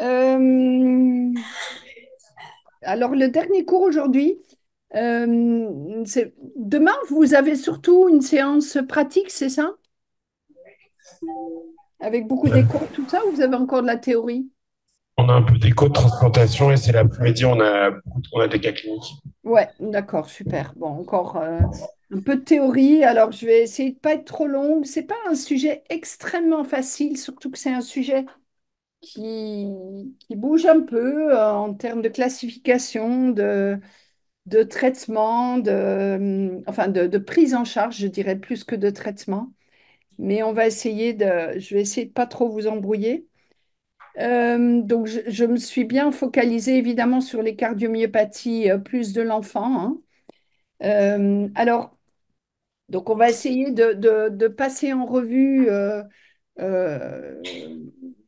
Euh, alors, le dernier cours aujourd'hui, demain, vous avez surtout une séance pratique, c'est ça? Avec beaucoup d'échos, tout ça, ou vous avez encore de la théorie? On a un peu d'écho de transplantation et c'est l'après-midi, on a des cas cliniques. Ouais, d'accord, super. Bon, encore un peu de théorie. Alors, je vais essayer de pas être trop longue. C'est pas un sujet extrêmement facile, surtout que c'est un sujet qui bouge un peu en termes de classification, de traitement, enfin de prise en charge, je dirais plus que de traitement. Mais je vais essayer de pas trop vous embrouiller. Donc, je me suis bien focalisée évidemment sur les cardiomyopathies plus de l'enfant, hein. Alors, donc on va essayer de passer en revue euh,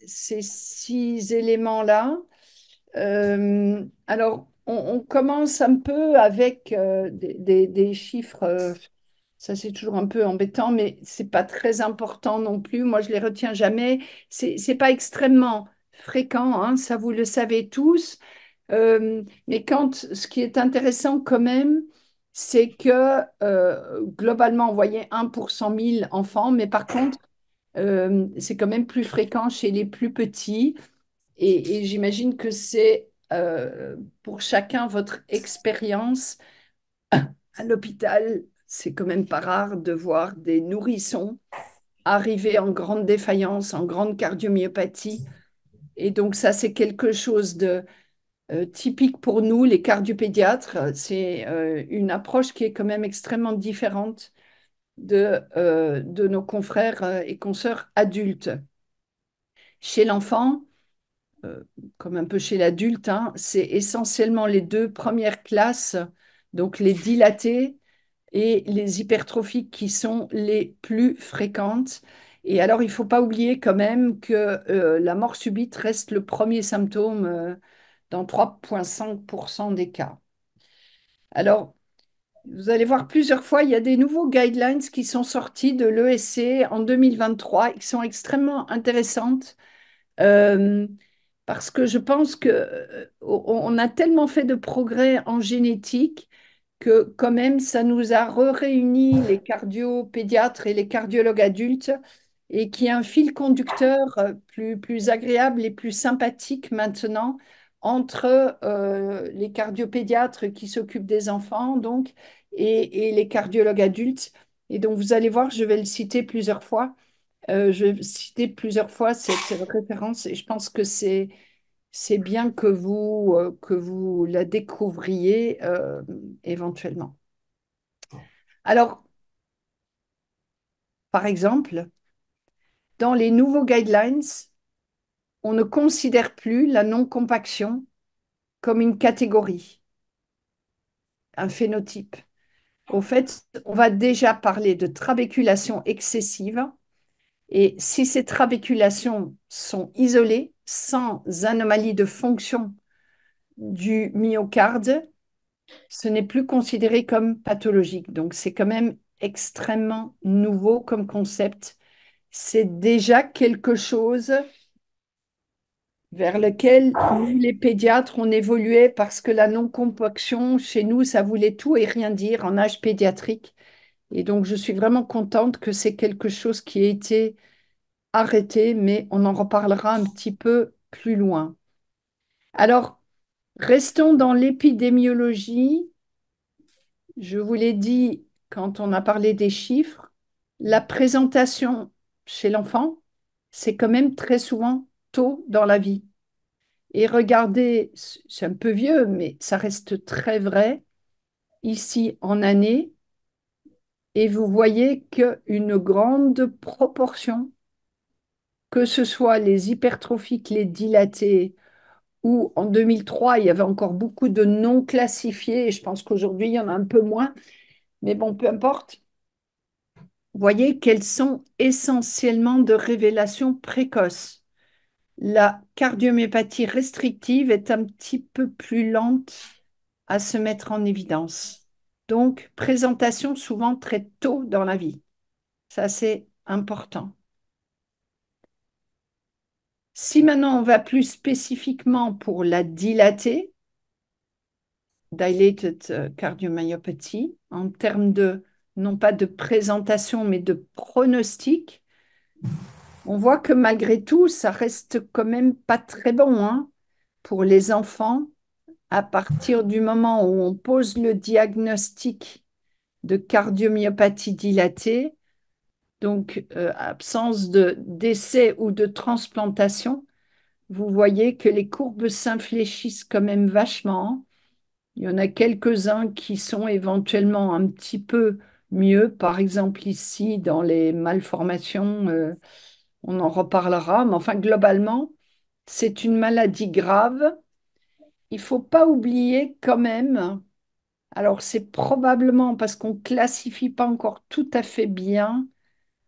ces 6 éléments-là. Alors, on commence un peu avec des chiffres. Ça, c'est toujours un peu embêtant, mais c'est pas très important non plus. Moi, je les retiens jamais. C'est pas extrêmement fréquent, hein, ça vous le savez tous. Mais ce qui est intéressant quand même, c'est que globalement, on voyait 1 pour 100 000 enfants, mais par contre, c'est quand même plus fréquent chez les plus petits. Et j'imagine que c'est pour chacun votre expérience à l'hôpital. C'est quand même pas rare de voir des nourrissons arriver en grande défaillance, en grande cardiomyopathie. Et donc ça, c'est quelque chose de typique pour nous, les cardiopédiatres. C'est une approche qui est quand même extrêmement différente de nos confrères et consoeurs adultes. Chez l'enfant, euh, comme un peu chez l'adulte, hein, c'est essentiellement les deux premières classes, donc les dilatés et les hypertrophiques qui sont les plus fréquentes. Et alors, il ne faut pas oublier quand même que la mort subite reste le premier symptôme dans 3,5% des cas. Alors, vous allez voir plusieurs fois, il y a des nouveaux guidelines qui sont sortis de l'ESC en 2023 et qui sont extrêmement intéressantes. Euh, Parce que je pense que on a tellement fait de progrès en génétique que quand même ça nous a réunis les cardiopédiatres et les cardiologues adultes et qui a un fil conducteur plus agréable et plus sympathique maintenant entre les cardiopédiatres qui s'occupent des enfants donc et les cardiologues adultes. Et donc vous allez voir, je vais le citer plusieurs fois. Je vais citer plusieurs fois cette référence et je pense que c'est bien que vous la découvriez éventuellement. Alors, par exemple, dans les nouveaux guidelines, on ne considère plus la non-compaction comme une catégorie, un phénotype. Au fait, on va déjà parler de trabéculation excessive et si ces trabéculations sont isolées, sans anomalie de fonction du myocarde, ce n'est plus considéré comme pathologique. Donc, c'est quand même extrêmement nouveau comme concept. C'est déjà quelque chose vers lequel nous, les pédiatres, on évoluait parce que la non-compaction, chez nous, ça voulait tout et rien dire en âge pédiatrique. Et donc, je suis vraiment contente que c'est quelque chose qui a été arrêté, mais on en reparlera un petit peu plus loin. Alors, restons dans l'épidémiologie. Je vous l'ai dit quand on a parlé des chiffres, la présentation chez l'enfant, c'est quand même très souvent tôt dans la vie. Et regardez, c'est un peu vieux, mais ça reste très vrai ici en année. Et vous voyez qu'une grande proportion, que ce soit les hypertrophiques, les dilatés, ou en 2003, il y avait encore beaucoup de non classifiés, et je pense qu'aujourd'hui, il y en a un peu moins, mais bon, peu importe. Voyez qu'elles sont essentiellement de révélation précoce. La cardiomyopathie restrictive est un petit peu plus lente à se mettre en évidence. Donc, présentation souvent très tôt dans la vie. Ça, c'est important. Si maintenant on va plus spécifiquement pour la dilatée, dilated cardiomyopathy, en termes de, non pas de présentation, mais de pronostic, on voit que malgré tout, ça reste quand même pas très bon, hein, pour les enfants. À partir du moment où on pose le diagnostic de cardiomyopathie dilatée, donc absence de d'essai ou de transplantation, vous voyez que les courbes s'infléchissent quand même vachement. Il y en a quelques-uns qui sont éventuellement un petit peu mieux. Par exemple, ici, dans les malformations, on en reparlera. Mais enfin, globalement, c'est une maladie grave. Il faut pas oublier quand même, alors c'est probablement parce qu'on classifie pas encore tout à fait bien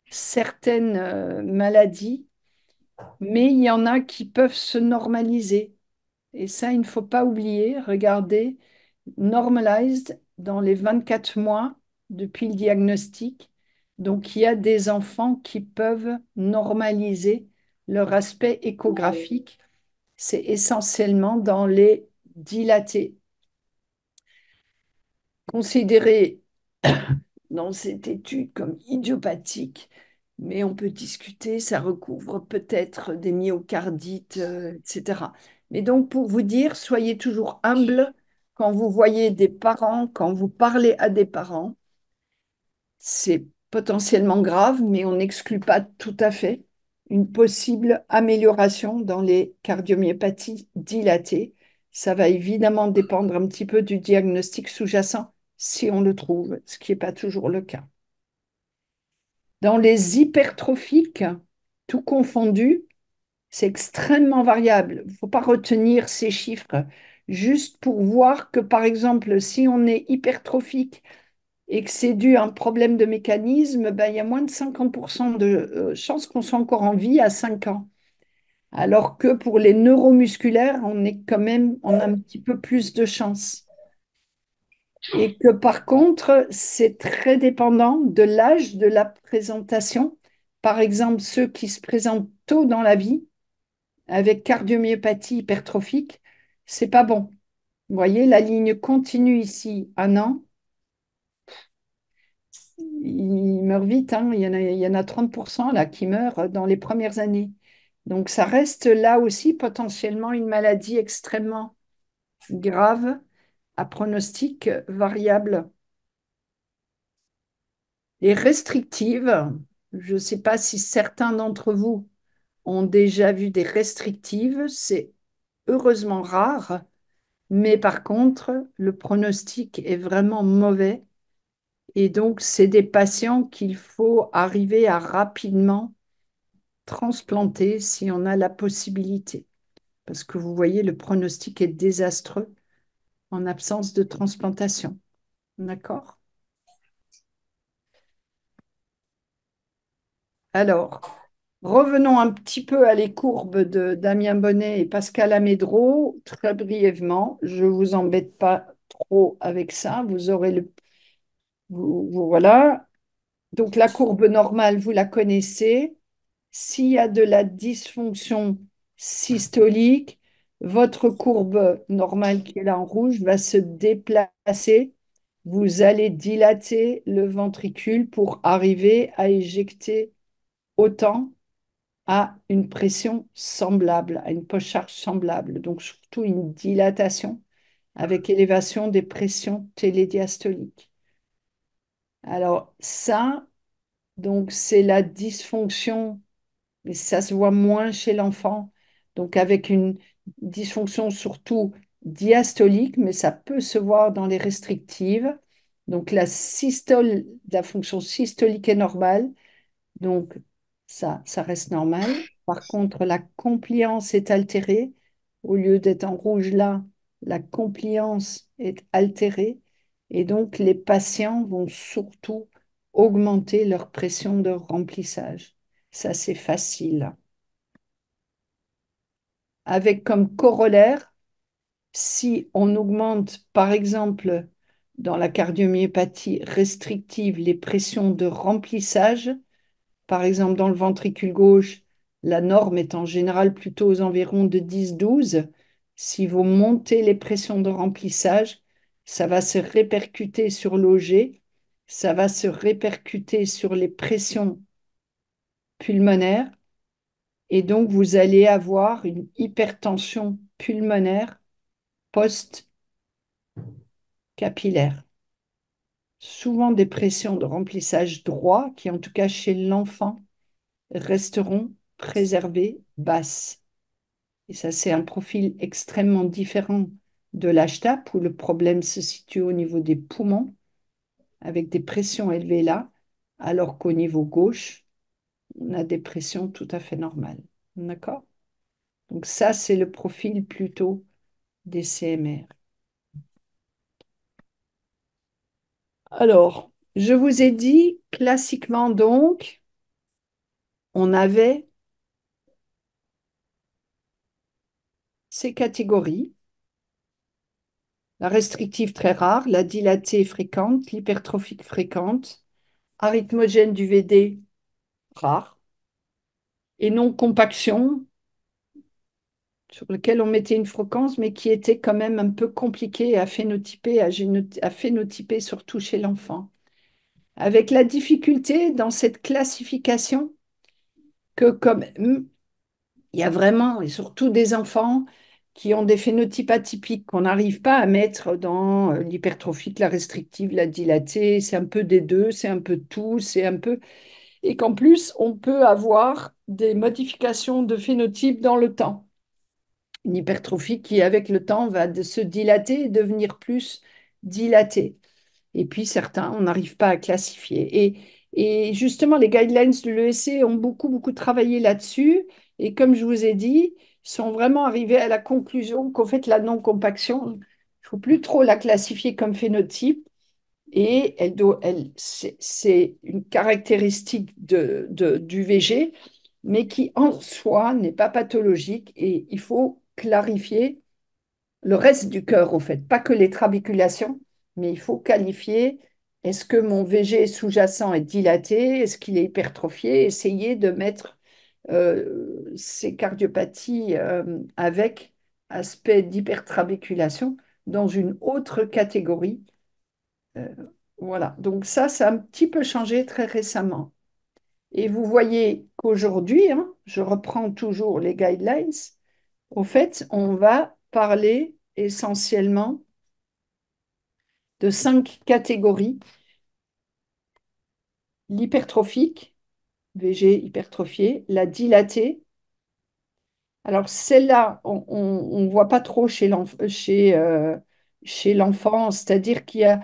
certaines maladies, mais il y en a qui peuvent se normaliser. Et ça, il ne faut pas oublier. Regardez, normalized dans les 24 mois depuis le diagnostic. Donc, il y a des enfants qui peuvent normaliser leur aspect échographique. C'est essentiellement dans les dilatés. Considérés dans cette étude comme idiopathique, mais on peut discuter, ça recouvre peut-être des myocardites, etc. Mais donc, pour vous dire, soyez toujours humble quand vous voyez des parents, quand vous parlez à des parents. C'est potentiellement grave, mais on n'exclut pas tout à fait une possible amélioration dans les cardiomyopathies dilatées. Ça va évidemment dépendre un petit peu du diagnostic sous-jacent, si on le trouve, ce qui n'est pas toujours le cas. Dans les hypertrophiques, tout confondu, c'est extrêmement variable. Il ne faut pas retenir ces chiffres juste pour voir que, par exemple, si on est hypertrophique et que c'est dû à un problème de mécanisme, ben, il y a moins de 50% de chances qu'on soit encore en vie à 5 ans. Alors que pour les neuromusculaires, on est quand même, on a un petit peu plus de chances. Et que par contre, c'est très dépendant de l'âge de la présentation. Par exemple, ceux qui se présentent tôt dans la vie, avec cardiomyopathie hypertrophique, c'est pas bon. Vous voyez, la ligne continue ici, un an, ils meurent vite, hein. Il y en a 30% là qui meurent dans les premières années. Donc ça reste là aussi potentiellement une maladie extrêmement grave à pronostic variable. Les restrictives, je ne sais pas si certains d'entre vous ont déjà vu des restrictives, c'est heureusement rare, mais par contre, le pronostic est vraiment mauvais. Et donc, c'est des patients qu'il faut arriver à rapidement transplanter si on a la possibilité. Parce que vous voyez, le pronostic est désastreux en absence de transplantation. D'accord? Alors, revenons un petit peu à les courbes de Damien Bonnet et Pascal Amédro, très brièvement. Je ne vous embête pas trop avec ça. Vous aurez le. Voilà. Donc, la courbe normale, vous la connaissez. S'il y a de la dysfonction systolique, votre courbe normale qui est là en rouge va se déplacer. Vous allez dilater le ventricule pour arriver à éjecter autant à une pression semblable, à une post-charge semblable. Donc surtout une dilatation avec élévation des pressions télédiastoliques. Alors ça, donc c'est la dysfonction, mais ça se voit moins chez l'enfant. Donc avec une dysfonction surtout diastolique, mais ça peut se voir dans les restrictives. Donc la fonction systolique est normale, donc ça reste normal. Par contre, la compliance est altérée. Au lieu d'être en rouge là, la compliance est altérée. Et donc, les patients vont surtout augmenter leur pression de remplissage. Ça, c'est facile. Avec comme corollaire, si on augmente, par exemple, dans la cardiomyopathie restrictive, les pressions de remplissage, par exemple dans le ventricule gauche, La norme est en général plutôt aux environs de 10-12. Si vous montez les pressions de remplissage, ça va se répercuter sur l'OG, ça va se répercuter sur les pressions pulmonaires et donc vous allez avoir une hypertension pulmonaire post-capillaire. Souvent des pressions de remplissage droit qui, en tout cas chez l'enfant, resteront préservées basses. Et ça, c'est un profil extrêmement différent de l'HTAP où le problème se situe au niveau des poumons avec des pressions élevées là, alors qu'au niveau gauche, on a des pressions tout à fait normales. D'accord? Donc ça, c'est le profil plutôt des CMR. Alors, je vous ai dit, classiquement donc, on avait ces catégories. La restrictive très rare, la dilatée fréquente, l'hypertrophique fréquente, arythmogène du VD rare, et non compaction, sur lequel on mettait une fréquence, mais qui était quand même un peu compliqué à phénotyper, à phénotyper surtout chez l'enfant. Avec la difficulté dans cette classification que comme il y a vraiment, et surtout des enfants qui ont des phénotypes atypiques qu'on n'arrive pas à mettre dans l'hypertrophique, la restrictive, la dilatée, c'est un peu des deux, c'est un peu de tout, c'est un peu... Et qu'en plus, on peut avoir des modifications de phénotype dans le temps. Une hypertrophie qui, avec le temps, va se dilater et devenir plus dilatée. Et puis certains, on n'arrive pas à classifier. Et justement, les guidelines de l'ESC ont beaucoup, beaucoup travaillé là-dessus. Et comme je vous ai dit, ils sont vraiment arrivés à la conclusion qu'en fait, la non-compaction, il ne faut plus trop la classifier comme phénotype. Et c'est une caractéristique du VG, mais qui en soi n'est pas pathologique. Et il faut clarifier le reste du cœur, au fait, pas que les trabéculations, mais il faut qualifier est-ce que mon VG sous-jacent est dilaté, est-ce qu'il est hypertrophié, essayer de mettre ces cardiopathies avec aspect d'hypertrabéculation dans une autre catégorie. Euh, voilà, donc ça a un petit peu changé très récemment. Et vous voyez qu'aujourd'hui, hein, je reprends toujours les guidelines, au fait, on va parler essentiellement de 5 catégories. L'hypertrophique, VG hypertrophié, la dilatée. Alors celle-là, on ne voit pas trop chez l'enfant, c'est-à-dire qu'il y a,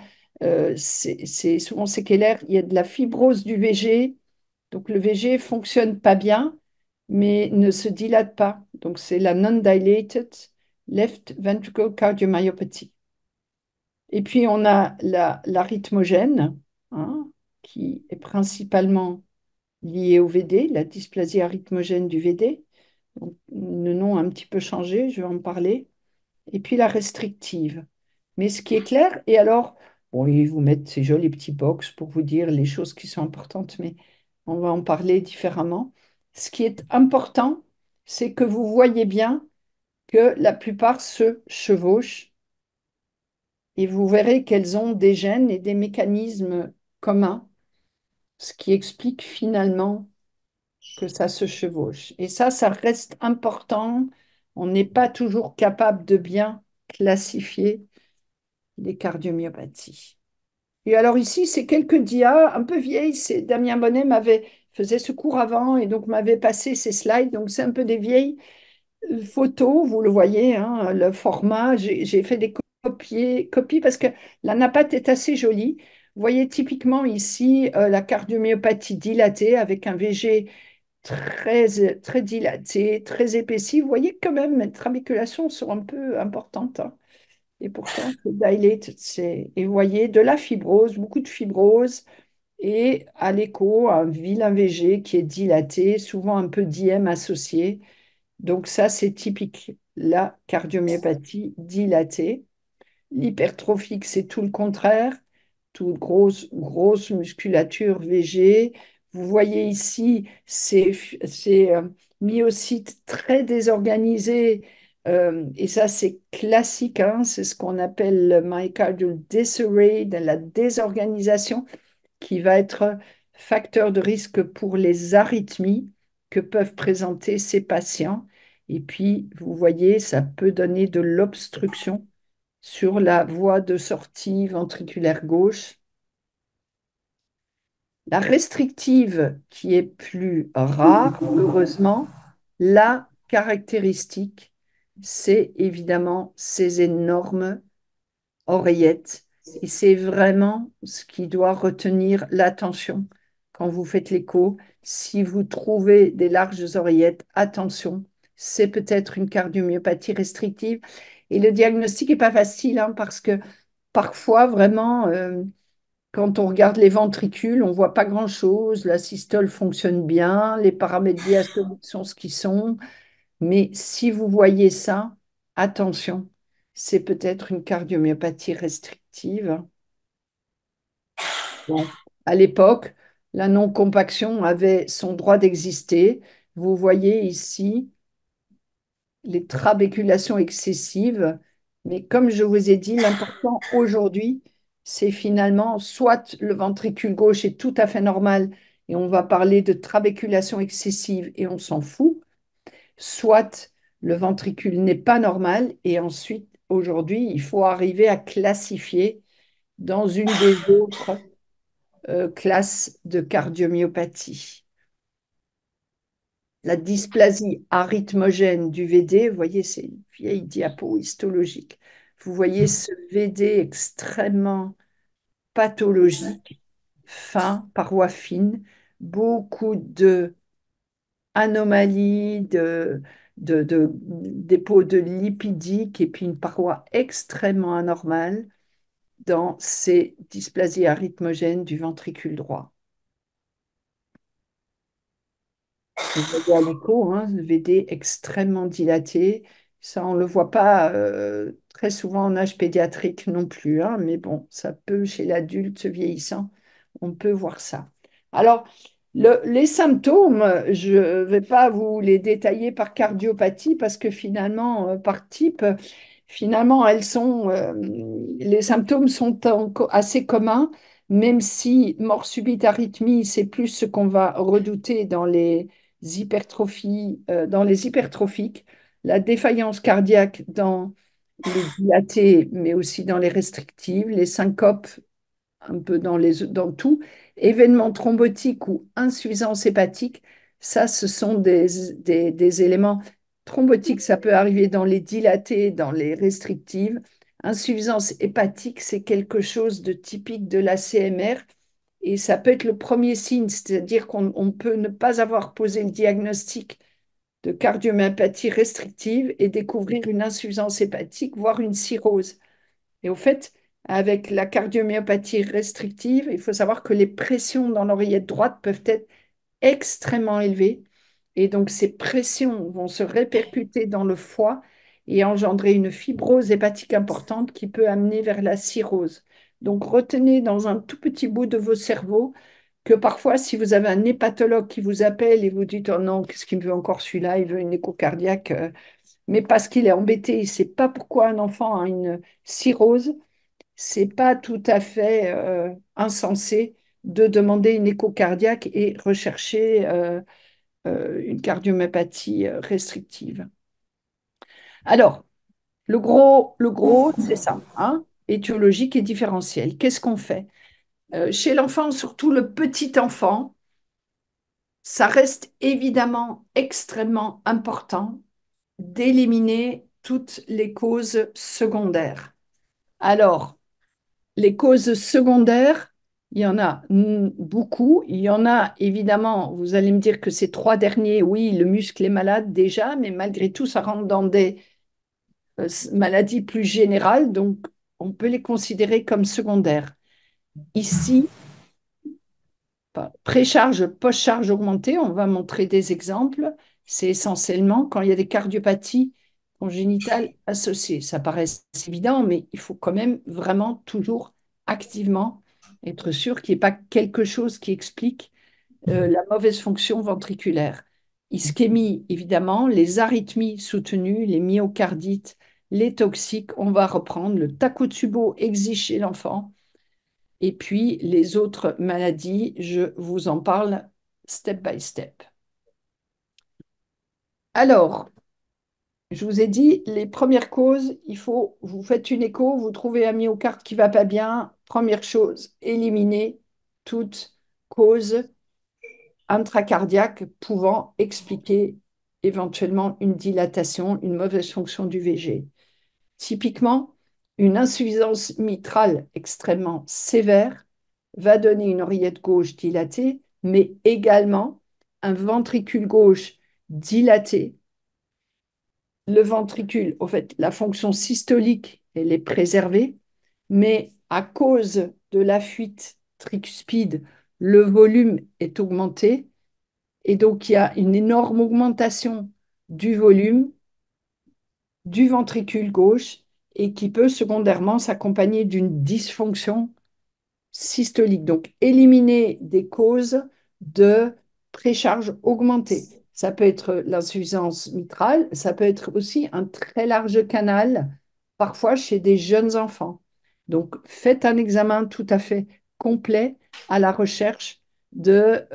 c'est souvent séquelaire, il y a de la fibrose du VG, donc le VG fonctionne pas bien, mais ne se dilate pas. Donc c'est la non-dilated left ventricle cardiomyopathy. Et puis, on a l'arythmogène, hein, qui est principalement lié au VD, la dysplasie arythmogène du VD. Donc, le nom a un petit peu changé, je vais en parler. Et puis, la restrictive. Mais ce qui est clair, et alors, bon, ils vous mettent ces jolis petits box pour vous dire les choses qui sont importantes, mais on va en parler différemment. Ce qui est important, c'est que vous voyez bien que la plupart se chevauchent et vous verrez qu'elles ont des gènes et des mécanismes communs, ce qui explique finalement que ça se chevauche. Et ça reste important. On n'est pas toujours capable de bien classifier les cardiomyopathies. Et alors ici, c'est quelques dias un peu vieilles. C'est Damien Bonnet faisait ce cours avant et donc m'avait passé ces slides. Donc c'est un peu des vieilles photos, vous le voyez, hein, le format. J'ai fait des copies parce que la nappate est assez jolie. Vous voyez typiquement ici la cardiomyopathie dilatée avec un VG très, très dilaté, très épaissi. Vous voyez quand même, mes trabéculations sont un peu importantes, hein. Et pourtant, c'est dilated. Et vous voyez de la fibrose, beaucoup de fibrose. Et à l'écho, un vilain VG qui est dilaté, souvent un peu d'IM associé. Donc ça, c'est typique, la cardiomyopathie dilatée. L'hypertrophique, c'est tout le contraire, toute grosse musculature VG. Vous voyez ici, c'est myocytes très désorganisés, et ça c'est classique, hein, c'est ce qu'on appelle le myocardial disarray, de la désorganisation, qui va être facteur de risque pour les arythmies que peuvent présenter ces patients. Et puis, vous voyez, ça peut donner de l'obstruction sur la voie de sortie ventriculaire gauche. La restrictive, qui est plus rare, heureusement, la caractéristique, c'est évidemment ces énormes oreillettes. Et c'est vraiment ce qui doit retenir l'attention quand vous faites l'écho. Si vous trouvez des larges oreillettes, attention, c'est peut-être une cardiomyopathie restrictive. Et le diagnostic n'est pas facile, hein, parce que parfois, vraiment, quand on regarde les ventricules, on ne voit pas grand-chose. La systole fonctionne bien, les paramètres diastoliques sont ce qu'ils sont. Mais si vous voyez ça, attention, c'est peut-être une cardiomyopathie restrictive. Bon, à l'époque, la non-compaction avait son droit d'exister. Vous voyez ici les trabéculations excessives. Mais comme je vous ai dit, l'important aujourd'hui, c'est finalement soit le ventricule gauche est tout à fait normal et on va parler de trabéculation excessive et on s'en fout, soit le ventricule n'est pas normal et ensuite, aujourd'hui, il faut arriver à classifier dans une des autres classes de cardiomyopathie. La dysplasie arythmogène du VD, vous voyez, c'est une vieille diapo histologique. Vous voyez ce VD extrêmement pathologique, fin, paroi fine, beaucoup de anomalies, de dépôts de lipidiques et puis une paroi extrêmement anormale dans ces dysplasies arythmogènes du ventricule droit. Vous voyez à l'écho, hein, le VD extrêmement dilaté. Ça, on ne le voit pas très souvent en âge pédiatrique non plus, hein, mais bon, ça peut, chez l'adulte vieillissant, on peut voir ça. Alors, les symptômes, je ne vais pas vous les détailler par cardiopathie parce que finalement, par type, finalement, les symptômes sont assez communs, même si mort subite, arythmie, c'est plus ce qu'on va redouter dans les hypertrophies, dans les hypertrophiques, la défaillance cardiaque dans les dilatées, mais aussi dans les restrictives, les syncopes un peu dans tout, événements thrombotiques ou insuffisance hépatique, ça, ce sont des éléments thrombotiques, ça peut arriver dans les dilatées, dans les restrictives. Insuffisance hépatique, c'est quelque chose de typique de la CMR et ça peut être le premier signe, c'est-à-dire qu'on peut ne pas avoir posé le diagnostic de cardiomyopathie restrictive et découvrir une insuffisance hépatique, voire une cirrhose. Et au fait, avec la cardiomyopathie restrictive, il faut savoir que les pressions dans l'oreillette droite peuvent être extrêmement élevées. Et donc, ces pressions vont se répercuter dans le foie et engendrer une fibrose hépatique importante qui peut amener vers la cirrhose. Donc, retenez dans un tout petit bout de vos cerveaux que parfois, si vous avez un hépatologue qui vous appelle et vous dites, oh non, qu'est-ce qu'il me veut encore celui-là? Il veut une écho cardiaque, mais parce qu'il est embêté, il ne sait pas pourquoi un enfant a une cirrhose, c'est pas tout à fait insensé de demander une écho cardiaque et rechercher une cardiomyopathie restrictive. Alors, le gros, c'est ça, hein, étiologique et différentiel. Qu'est-ce qu'on fait? Chez l'enfant, surtout le petit enfant, ça reste évidemment extrêmement important d'éliminer toutes les causes secondaires. Alors, les causes secondaires, il y en a beaucoup. Il y en a évidemment, vous allez me dire que ces trois derniers, oui, le muscle est malade déjà, mais malgré tout, ça rentre dans des maladies plus générales, donc on peut les considérer comme secondaires. Ici, précharge, post-charge augmentée, on va montrer des exemples. C'est essentiellement quand il y a des cardiopathies congénitales associées. Ça paraît évident, mais il faut quand même vraiment toujours activement être sûr qu'il n'y ait pas quelque chose qui explique la mauvaise fonction ventriculaire. Ischémie, évidemment, les arythmies soutenues, les myocardites, les toxiques. On va reprendre le Takotsubo existe chez l'enfant. Et puis les autres maladies, je vous en parle step by step. Alors, je vous ai dit, les premières causes, vous faites une écho, vous trouvez un myocarde qui va pas bien. Première chose, éliminer toute cause intracardiaque pouvant expliquer éventuellement une dilatation, une mauvaise fonction du VG. Typiquement, une insuffisance mitrale extrêmement sévère va donner une oreillette gauche dilatée, mais également un ventricule gauche dilaté. Le ventricule, au fait, la fonction systolique, elle est préservée, mais à cause de la fuite tricuspide, le volume est augmenté et donc il y a une énorme augmentation du volume du ventricule gauche et qui peut secondairement s'accompagner d'une dysfonction systolique. Donc, éliminer des causes de précharge augmentée. Ça peut être l'insuffisance mitrale, ça peut être aussi un très large canal, parfois chez des jeunes enfants. Donc, faites un examen tout à fait complet à la recherche de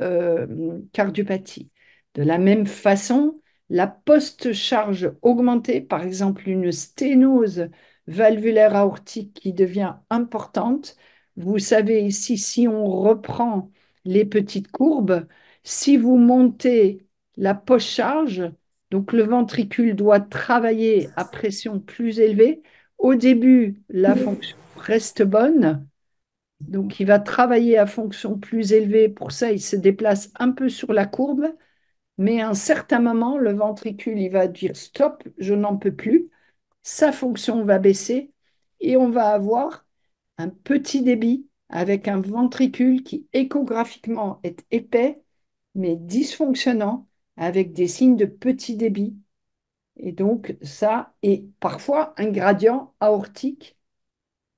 cardiopathie. De la même façon, la post-charge augmentée, par exemple une sténose valvulaire aortique qui devient importante, vous savez ici, si on reprend les petites courbes, si vous montez la post-charge, donc le ventricule doit travailler à pression plus élevée. Au début, la fonction reste bonne, donc il va travailler à fonction plus élevée. Pour ça, il se déplace un peu sur la courbe, mais à un certain moment, le ventricule, il va dire stop, je n'en peux plus. Sa fonction va baisser et on va avoir un petit débit avec un ventricule qui échographiquement est épais mais dysfonctionnant avec des signes de petit débit. Et donc ça est parfois un gradient aortique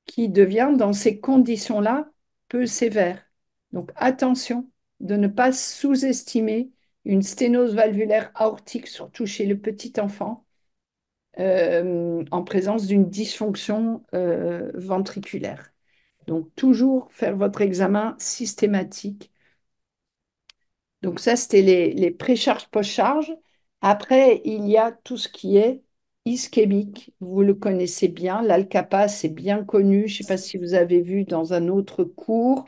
qui devient dans ces conditions-là peu sévère. Donc attention de ne pas sous-estimer une sténose valvulaire aortique, surtout chez le petit enfant, en présence d'une dysfonction ventriculaire. Donc, toujours faire votre examen systématique. Donc, ça, c'était les précharges, post-charges. Après, il y a tout ce qui est ischémique. Vous le connaissez bien. L'Alcapa, c'est bien connu. Je ne sais pas si vous avez vu dans un autre cours,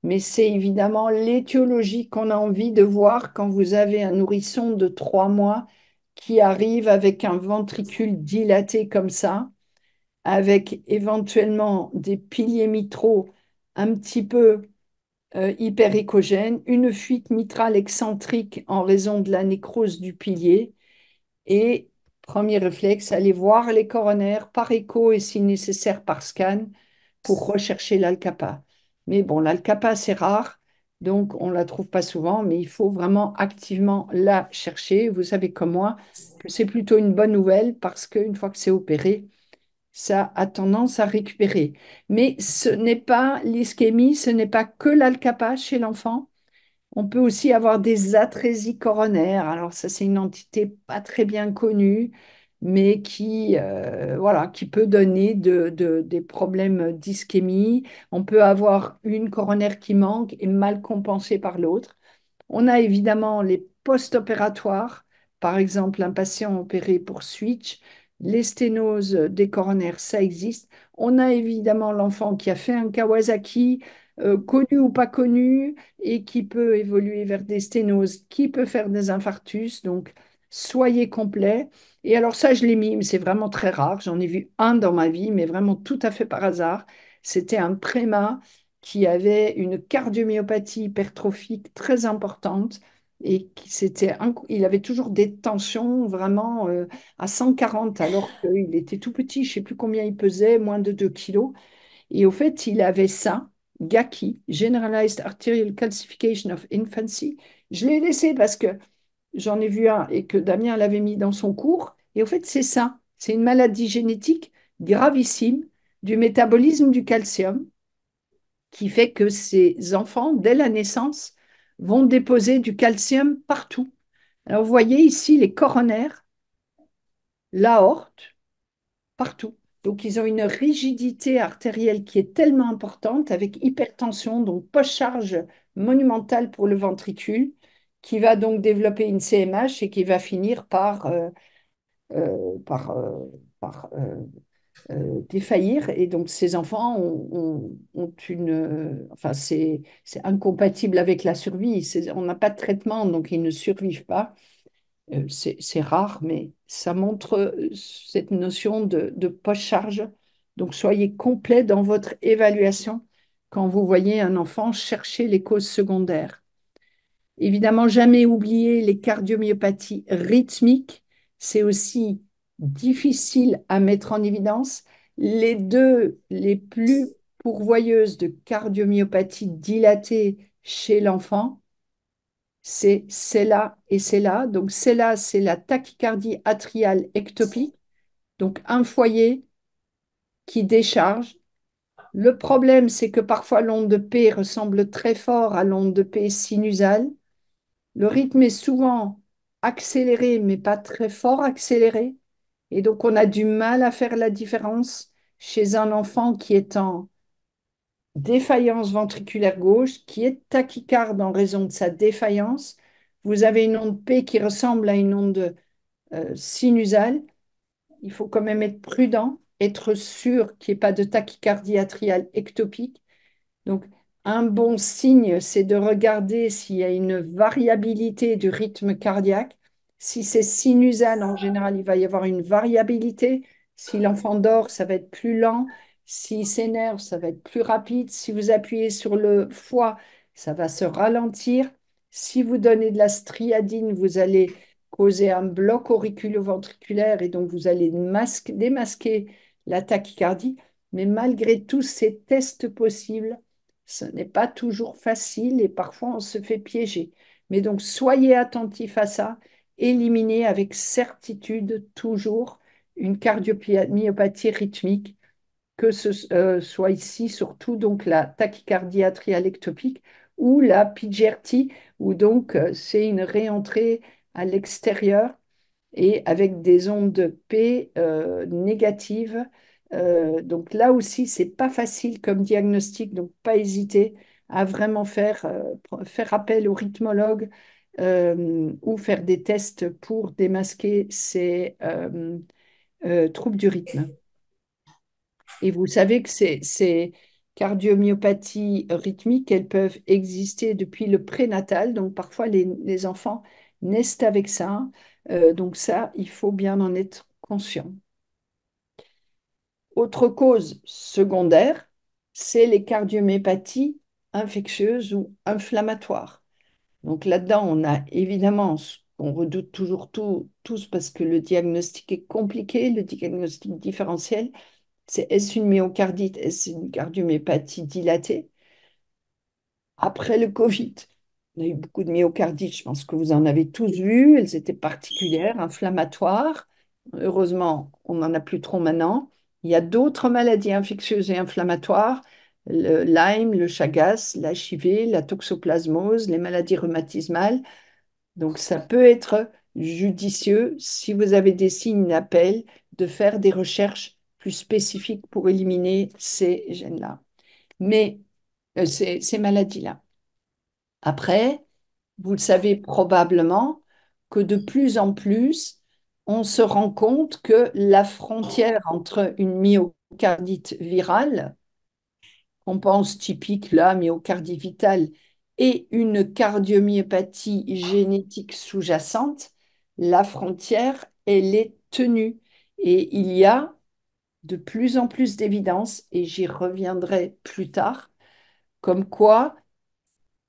mais c'est évidemment l'étiologie qu'on a envie de voir quand vous avez un nourrisson de 3 mois qui arrive avec un ventricule dilaté comme ça, avec éventuellement des piliers mitraux un petit peu hyperéchogènes, une fuite mitrale excentrique en raison de la nécrose du pilier. Et premier réflexe, aller voir les coronaires par écho et si nécessaire par scan pour rechercher l'Alcapa. Mais bon, l'Alcapa, c'est rare, donc on ne la trouve pas souvent, mais il faut vraiment activement la chercher. Vous savez comme moi que c'est plutôt une bonne nouvelle parce qu'une fois que c'est opéré, ça a tendance à récupérer. Mais ce n'est pas l'ischémie, ce n'est pas que l'Alcapa chez l'enfant. On peut aussi avoir des atrésies coronaires. Alors ça, c'est une entité pas très bien connue, mais voilà, qui peut donner des problèmes d'ischémie. On peut avoir une coronaire qui manque et mal compensée par l'autre. On a évidemment les post-opératoires, par exemple un patient opéré pour switch, les sténoses des coronaires, ça existe. On a évidemment l'enfant qui a fait un Kawasaki, connu ou pas connu, et qui peut évoluer vers des sténoses, qui peut faire des infarctus. Donc, soyez complet. Et alors ça, je l'ai mis, mais c'est vraiment très rare. J'en ai vu un dans ma vie, mais vraiment tout à fait par hasard. C'était un préma qui avait une cardiomyopathie hypertrophique très importante et il avait toujours des tensions vraiment à 140 alors qu'il était tout petit, je ne sais plus combien il pesait, moins de 2 kilos. Et au fait, il avait ça, GACI, Generalized Arterial Calcification of Infancy. Je l'ai laissé parce que j'en ai vu un et que Damien l'avait mis dans son cours. Et au fait, c'est ça. C'est une maladie génétique gravissime du métabolisme du calcium qui fait que ces enfants, dès la naissance, vont déposer du calcium partout. Alors, vous voyez ici les coronaires, l'aorte, partout. Donc, ils ont une rigidité artérielle qui est tellement importante avec hypertension, donc post-charge monumentale pour le ventricule, qui va donc développer une CMH et qui va finir euh, par, euh, par défaillir. Et donc, ces enfants ont une... enfin, c'est incompatible avec la survie. On n'a pas de traitement, donc ils ne survivent pas. C'est rare, mais ça montre cette notion de post-charge. Donc, soyez complet dans votre évaluation quand vous voyez un enfant chercher les causes secondaires. Évidemment, jamais oublier les cardiomyopathies rythmiques. C'est aussi difficile à mettre en évidence. Les deux les plus pourvoyeuses de cardiomyopathie dilatée chez l'enfant, c'est là et c'est là. Donc, c'est là, c'est la tachycardie atriale ectopique. Donc, un foyer qui décharge. Le problème, c'est que parfois l'onde de P ressemble très fort à l'onde de P sinusale. Le rythme est souvent accéléré, mais pas très fort accéléré. Et donc, on a du mal à faire la différence chez un enfant qui est en défaillance ventriculaire gauche, qui est tachycarde en raison de sa défaillance. Vous avez une onde P qui ressemble à une onde sinusale. Il faut quand même être prudent, être sûr qu'il n'y ait pas de tachycardie atriale ectopique. Donc, un bon signe, c'est de regarder s'il y a une variabilité du rythme cardiaque. Si c'est sinusal, en général, il va y avoir une variabilité. Si l'enfant dort, ça va être plus lent. S'il s'énerve, ça va être plus rapide. Si vous appuyez sur le foie, ça va se ralentir. Si vous donnez de la striadine, vous allez causer un bloc auriculo-ventriculaire et donc vous allez démasquer la tachycardie. Mais malgré tous ces tests possibles, ce n'est pas toujours facile et parfois on se fait piéger. Mais donc soyez attentifs à ça. Éliminez avec certitude toujours une cardiomyopathie rythmique, que ce soit ici surtout donc la tachycardie atriale ectopique ou la PGRT, où donc c'est une réentrée à l'extérieur et avec des ondes P négatives. Donc là aussi, c'est pas facile comme diagnostic, donc pas hésiter à vraiment faire appel au rythmologue ou faire des tests pour démasquer ces troubles du rythme. Et vous savez que ces cardiomyopathies rythmiques, elles peuvent exister depuis le prénatal. Donc parfois, les enfants naissent avec ça. Donc ça, il faut bien en être conscient. Autre cause secondaire, c'est les cardiomyopathies infectieuses ou inflammatoires. Donc là-dedans, on a évidemment ce qu'on redoute toujours tous parce que le diagnostic est compliqué, le diagnostic différentiel. C'est est-ce une myocardite, est-ce une cardiomyopathie dilatée? Après le Covid, on a eu beaucoup de myocardites, je pense que vous en avez tous vu, elles étaient particulières, inflammatoires. Heureusement, on n'en a plus trop maintenant. Il y a d'autres maladies infectieuses et inflammatoires, le Lyme, le Chagas, l'HIV, la toxoplasmose, les maladies rhumatismales. Donc, ça peut être judicieux, si vous avez des signes d'appel, de faire des recherches plus spécifiques pour éliminer ces gènes-là, mais ces maladies-là. Après, vous le savez probablement que de plus en plus, on se rend compte que la frontière entre une myocardite virale, on pense typique là, myocardie vitale, et une cardiomyopathie génétique sous-jacente, la frontière, elle est tenue. Et il y a de plus en plus d'évidence, et j'y reviendrai plus tard, comme quoi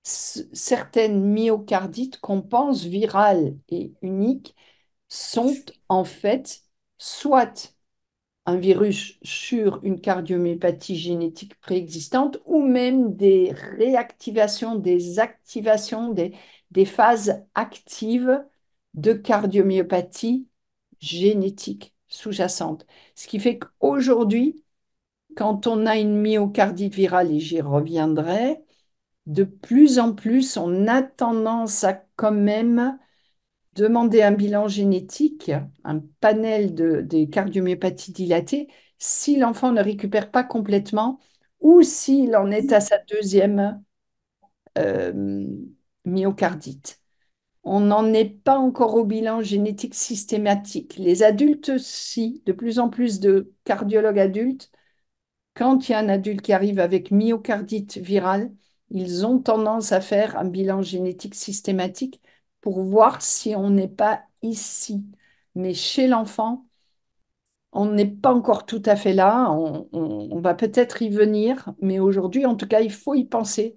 certaines myocardites qu'on pense virales et uniques sont en fait soit un virus sur une cardiomyopathie génétique préexistante ou même des réactivations, des activations, des phases actives de cardiomyopathie génétique sous-jacente. Ce qui fait qu'aujourd'hui, quand on a une myocardite virale, et j'y reviendrai, de plus en plus, on a tendance à quand même demander un bilan génétique, un panel des cardiomyopathies dilatées, si l'enfant ne récupère pas complètement ou s'il en est à sa deuxième euh, myocardite. On n'en est pas encore au bilan génétique systématique. Les adultes, si, de plus en plus de cardiologues adultes, quand il y a un adulte qui arrive avec myocardite virale, ils ont tendance à faire un bilan génétique systématique pour voir si on n'est pas ici. Mais chez l'enfant, on n'est pas encore tout à fait là. On va peut-être y venir, mais aujourd'hui, en tout cas, il faut y penser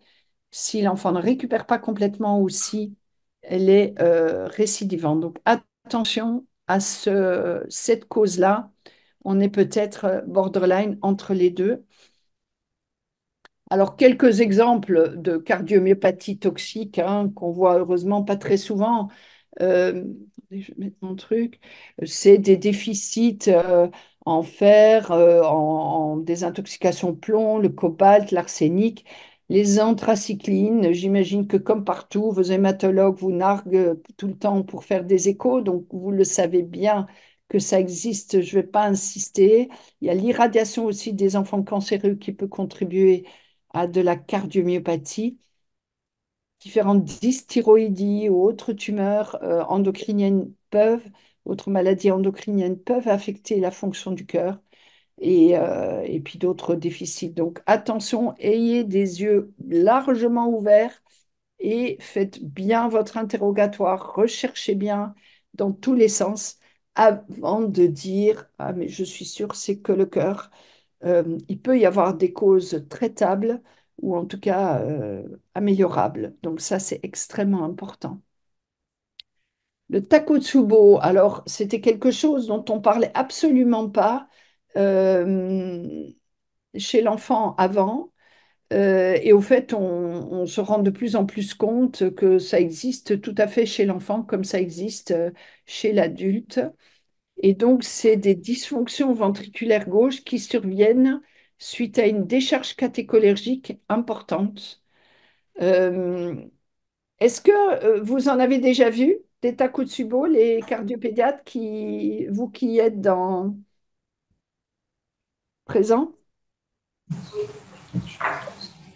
si l'enfant ne récupère pas complètement ou si elle est récidivante. Donc attention à cette cause-là. On est peut-être borderline entre les deux. Alors, quelques exemples de cardiomyopathie toxique qu'on voit heureusement pas très souvent. Euh, je vais mettre mon truc. C'est des déficits en fer, en désintoxication plomb, le cobalt, l'arsenic, les anthracyclines. J'imagine que comme partout, vos hématologues vous narguent tout le temps pour faire des échos, donc vous le savez bien que ça existe. Je ne vais pas insister. Il y a l'irradiation aussi des enfants cancéreux qui peut contribuer à de la cardiomyopathie, différentes dysthyroïdies ou autres tumeurs endocriniennes autres maladies endocriniennes peuvent affecter la fonction du cœur et puis d'autres déficits. Donc attention, ayez des yeux largement ouverts et faites bien votre interrogatoire, recherchez bien dans tous les sens avant de dire, ah mais je suis sûre c'est que le cœur. Il peut y avoir des causes traitables ou en tout cas améliorables. Donc ça, c'est extrêmement important. Le takotsubo, alors c'était quelque chose dont on parlait absolument pas euh, chez l'enfant avant. Et au fait, on se rend de plus en plus compte que ça existe tout à fait chez l'enfant comme ça existe chez l'adulte. Et donc, c'est des dysfonctions ventriculaires gauches qui surviennent suite à une décharge catécholergique importante. Euh, Est-ce que vous en avez déjà vu des Takotsubo, les cardiopédiatres vous qui êtes dans présent?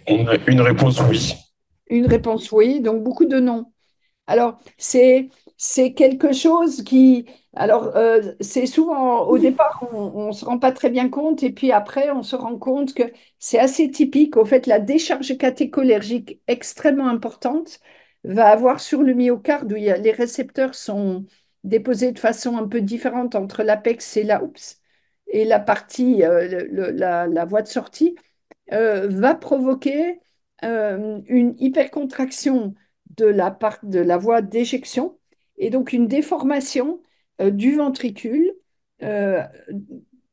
On a une réponse oui. Une réponse oui, donc beaucoup de non. Alors, c'est quelque chose c'est souvent, au départ, on ne se rend pas très bien compte, et puis après, on se rend compte que c'est assez typique. Au fait, la décharge catécholergique extrêmement importante va avoir sur le myocarde, où les récepteurs sont déposés de façon un peu différente entre l'apex et la partie, la voie de sortie, va provoquer une hypercontraction de la voie d'éjection et donc une déformation du ventricule, euh,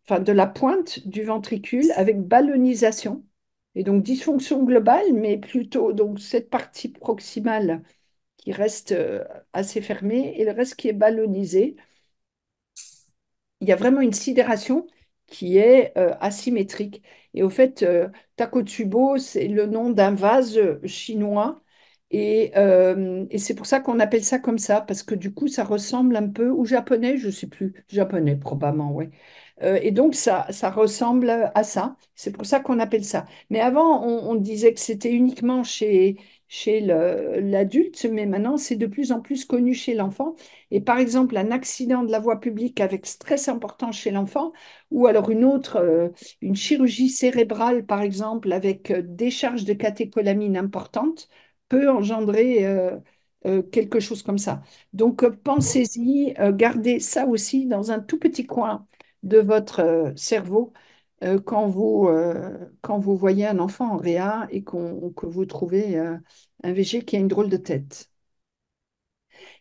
enfin de la pointe du ventricule avec ballonisation. Et donc dysfonction globale, mais plutôt donc cette partie proximale qui reste assez fermée et le reste qui est ballonisé. Il y a vraiment une sidération qui est asymétrique. Et au fait, Takotsubo, c'est le nom d'un vase chinois. Et c'est pour ça qu'on appelle ça comme ça, parce que du coup, ça ressemble un peu, ou japonais, je ne sais plus, japonais probablement, oui. Et donc, ça ressemble à ça. C'est pour ça qu'on appelle ça. Mais avant, on disait que c'était uniquement chez l'adulte, mais maintenant, c'est de plus en plus connu chez l'enfant. Et par exemple, un accident de la voie publique avec stress important chez l'enfant, ou alors une chirurgie cérébrale, par exemple, avec décharge de catécholamine importante, peut engendrer quelque chose comme ça. Donc, pensez-y, gardez ça aussi dans un tout petit coin de votre cerveau quand vous voyez un enfant en réa et que vous trouvez un VG qui a une drôle de tête.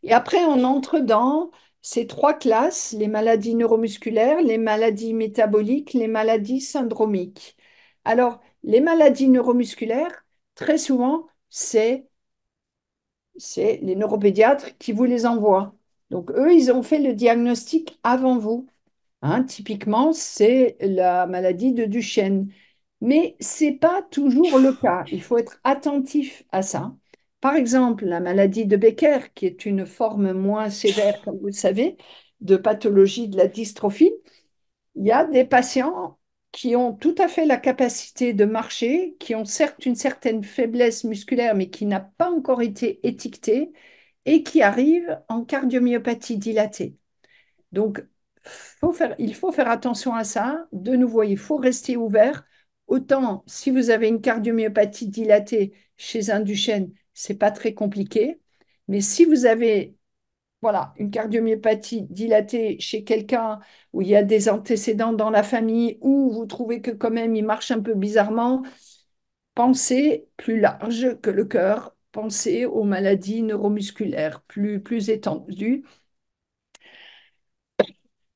Et après, on entre dans ces trois classes, les maladies neuromusculaires, les maladies métaboliques, les maladies syndromiques. Alors, les maladies neuromusculaires, très souvent, c'est les neuropédiatres qui vous les envoient. Donc, eux, ils ont fait le diagnostic avant vous. Typiquement, c'est la maladie de Duchenne. Mais ce n'est pas toujours le cas. Il faut être attentif à ça. Par exemple, la maladie de Becker, qui est une forme moins sévère, comme vous le savez, de pathologie de la dystrophie, il y a des patients qui ont tout à fait la capacité de marcher, qui ont certes une certaine faiblesse musculaire, mais qui n'a pas encore été étiquetée, et qui arrivent en cardiomyopathie dilatée. Donc, il faut faire attention à ça. De nouveau, il faut rester ouvert. Autant si vous avez une cardiomyopathie dilatée chez un Duchenne, c'est pas très compliqué. Mais si vous avez voilà, une cardiomyopathie dilatée chez quelqu'un où il y a des antécédents dans la famille, ou vous trouvez que quand même il marche un peu bizarrement, pensez plus large que le cœur, pensez aux maladies neuromusculaires plus étendues.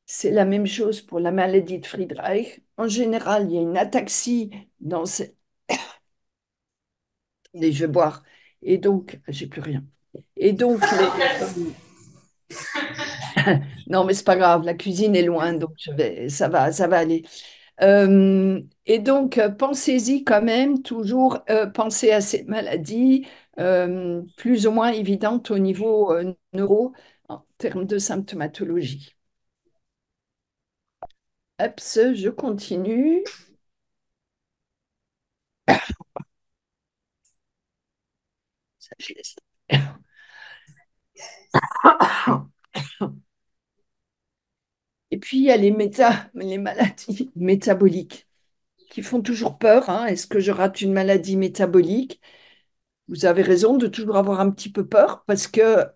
C'est la même chose pour la maladie de Friedreich. En général, il y a une ataxie dans ces... Je vais boire. Et donc, j'ai plus rien. Et donc, non, mais c'est pas grave, la cuisine est loin, donc ça va aller. Et donc, pensez-y quand même, toujours pensez à ces maladies plus ou moins évidentes au niveau neuro en termes de symptomatologie. Hop, je continue. Ça, je laisse. Et puis, il y a les maladies métaboliques qui font toujours peur, hein. Est-ce que je rate une maladie métabolique? Vous avez raison de toujours avoir un petit peu peur parce que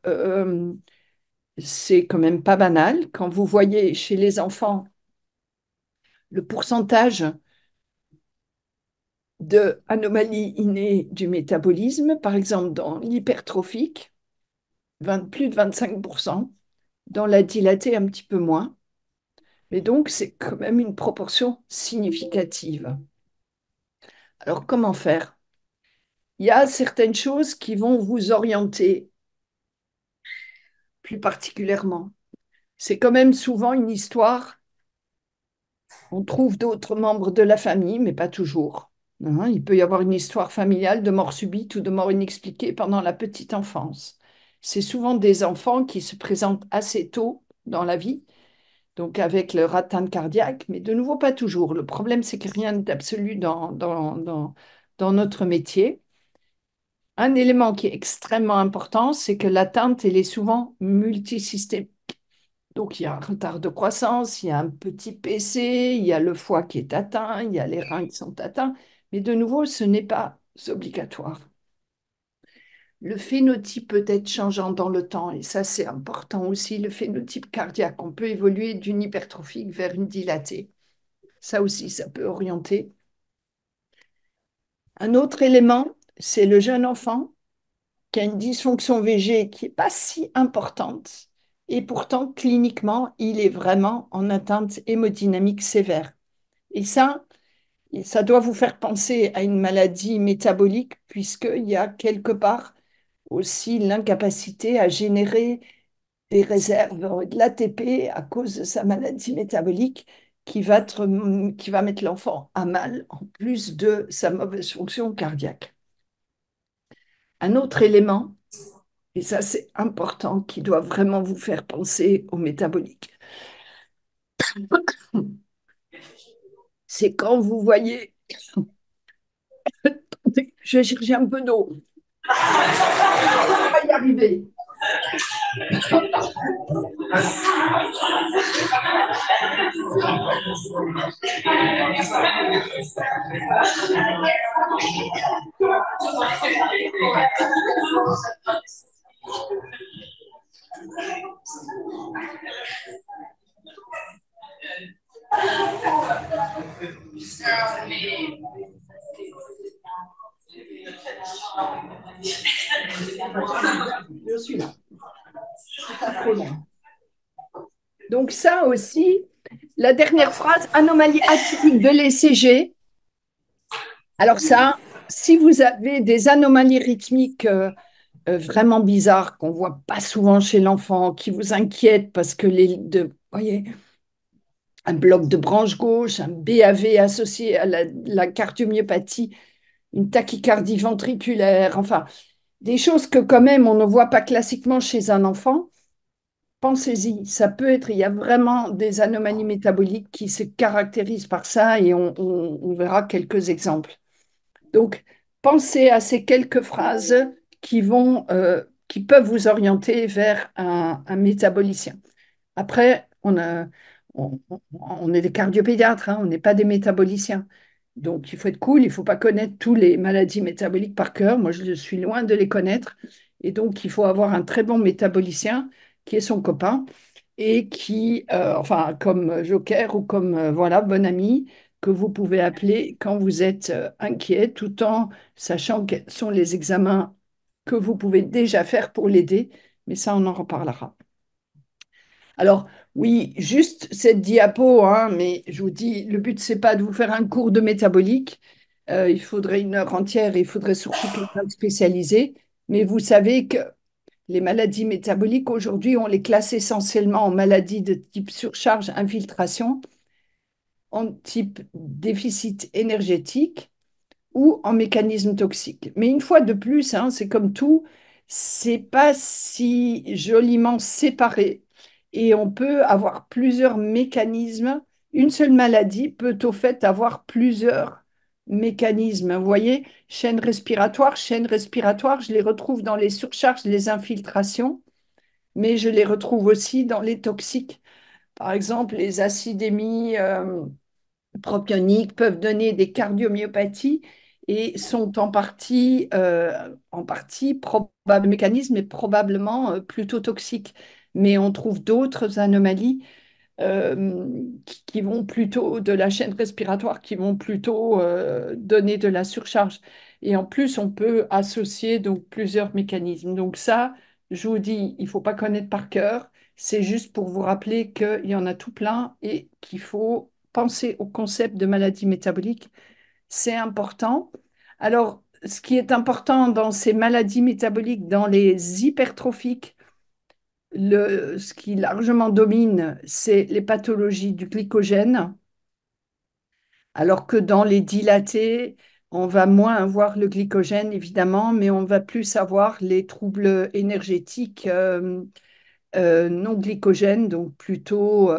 c'est quand même pas banal. Quand vous voyez chez les enfants le pourcentage de anomalies innées du métabolisme, par exemple dans l'hypertrophique, plus de 25%, dans la dilatée un petit peu moins. Mais donc, c'est quand même une proportion significative. Alors, comment faire? Il y a certaines choses qui vont vous orienter plus particulièrement. C'est quand même souvent une histoire. On trouve d'autres membres de la famille, mais pas toujours. Hein, il peut y avoir une histoire familiale de mort subite ou de mort inexpliquée pendant la petite enfance. C'est souvent des enfants qui se présentent assez tôt dans la vie, donc avec leur atteinte cardiaque, mais de nouveau pas toujours. Le problème, c'est que rien n'est absolu dans notre métier. Un élément qui est extrêmement important, c'est que l'atteinte, elle est souvent multisystémique. Donc, il y a un retard de croissance, il y a un petit PC, il y a le foie qui est atteint, il y a les reins qui sont atteints. Mais de nouveau, ce n'est pas obligatoire. Le phénotype peut être changeant dans le temps, et ça, c'est important aussi, le phénotype cardiaque. On peut évoluer d'une hypertrophique vers une dilatée. Ça aussi, ça peut orienter. Un autre élément, c'est le jeune enfant qui a une dysfonction VG qui n'est pas si importante, et pourtant, cliniquement, il est vraiment en atteinte hémodynamique sévère. Et ça doit vous faire penser à une maladie métabolique, puisqu'il y a quelque part aussi l'incapacité à générer des réserves de l'ATP à cause de sa maladie métabolique qui va mettre l'enfant à mal, en plus de sa mauvaise fonction cardiaque. Un autre élément, et ça c'est important, qui doit vraiment vous faire penser au métabolique, c'est quand vous voyez, je vais chercher un peu d'eau, on va y arriver. Je suis là, c'est pas trop long. Donc ça aussi, la dernière phrase, anomalie atypique de l'ECG. Alors ça, si vous avez des anomalies rythmiques vraiment bizarres qu'on voit pas souvent chez l'enfant, qui vous inquiètent parce que voyez, un bloc de branche gauche, un BAV associé à la cardiomyopathie, une tachycardie ventriculaire, enfin, Des choses que quand même on ne voit pas classiquement chez un enfant. Pensez-y, ça peut être, il y a vraiment des anomalies métaboliques qui se caractérisent par ça et on verra quelques exemples. Donc, pensez à ces quelques phrases qui peuvent vous orienter vers un métabolicien. Après, on est des cardiopédiatres, hein, on n'est pas des métaboliciens. Donc, il faut être cool, il ne faut pas connaître toutes les maladies métaboliques par cœur. Moi, je suis loin de les connaître. Et donc, il faut avoir un très bon métabolicien qui est son copain et enfin, comme joker ou comme, voilà, bon ami que vous pouvez appeler quand vous êtes inquiet, tout en sachant quels sont les examens que vous pouvez déjà faire pour l'aider. Mais ça, on en reparlera. Alors, oui, juste cette diapo, hein, mais je vous dis, le but, c'est pas de vous faire un cours de métabolique. Il faudrait une heure entière et il faudrait surtout quelqu'un de spécialisé. Mais vous savez que les maladies métaboliques, aujourd'hui, on les classe essentiellement en maladies de type surcharge, infiltration, en type déficit énergétique ou en mécanisme toxique. Mais une fois de plus, hein, c'est comme tout, c'est pas si joliment séparé et on peut avoir plusieurs mécanismes. Une seule maladie peut au fait avoir plusieurs mécanismes. Vous voyez, chaîne respiratoire, je les retrouve dans les surcharges, les infiltrations, mais je les retrouve aussi dans les toxiques. Par exemple, les acidémies propioniques peuvent donner des cardiomyopathies et sont en partie probable mécanisme et probablement plutôt toxiques. Mais on trouve d'autres anomalies qui vont plutôt de la chaîne respiratoire, qui vont plutôt donner de la surcharge. Et en plus, on peut associer donc plusieurs mécanismes. Donc ça, je vous dis, il ne faut pas connaître par cœur. C'est juste pour vous rappeler qu'il y en a tout plein et qu'il faut penser au concept de maladie métabolique. C'est important. Alors, ce qui est important dans ces maladies métaboliques, dans les hypertrophiques, ce qui largement domine, c'est les pathologies du glycogène, alors que dans les dilatés, on va moins avoir le glycogène, évidemment, mais on va plus avoir les troubles énergétiques non glycogènes, donc plutôt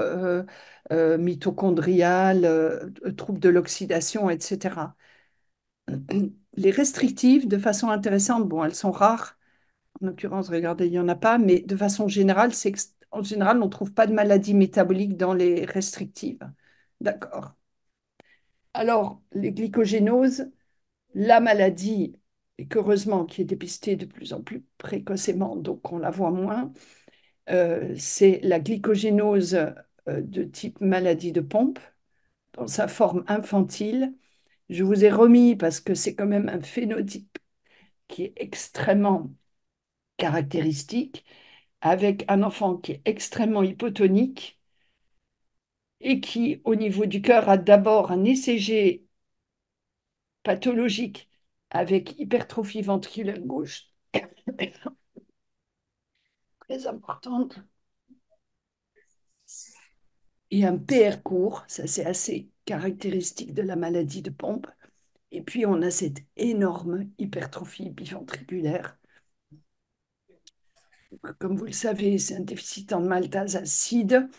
mitochondrial, troubles de l'oxydation, etc. Les restrictives, de façon intéressante, bon, elles sont rares. En l'occurrence, regardez, il n'y en a pas, mais de façon générale, en général, on ne trouve pas de maladie métabolique dans les restrictives. D'accord. Alors, les glycogénoses, la maladie, et qu'heureusement qui est dépistée de plus en plus précocement, donc on la voit moins, c'est la glycogénose de type maladie de pompe, dans sa forme infantile. Je vous ai remis parce que c'est quand même un phénotype qui est extrêmement caractéristique, avec un enfant qui est extrêmement hypotonique et qui, au niveau du cœur, a d'abord un ECG pathologique avec hypertrophie ventriculaire gauche très importante et un PR court, ça c'est assez caractéristique de la maladie de pompe. Et puis on a cette énorme hypertrophie biventriculaire. Comme vous le savez, c'est un déficit en maltase acide.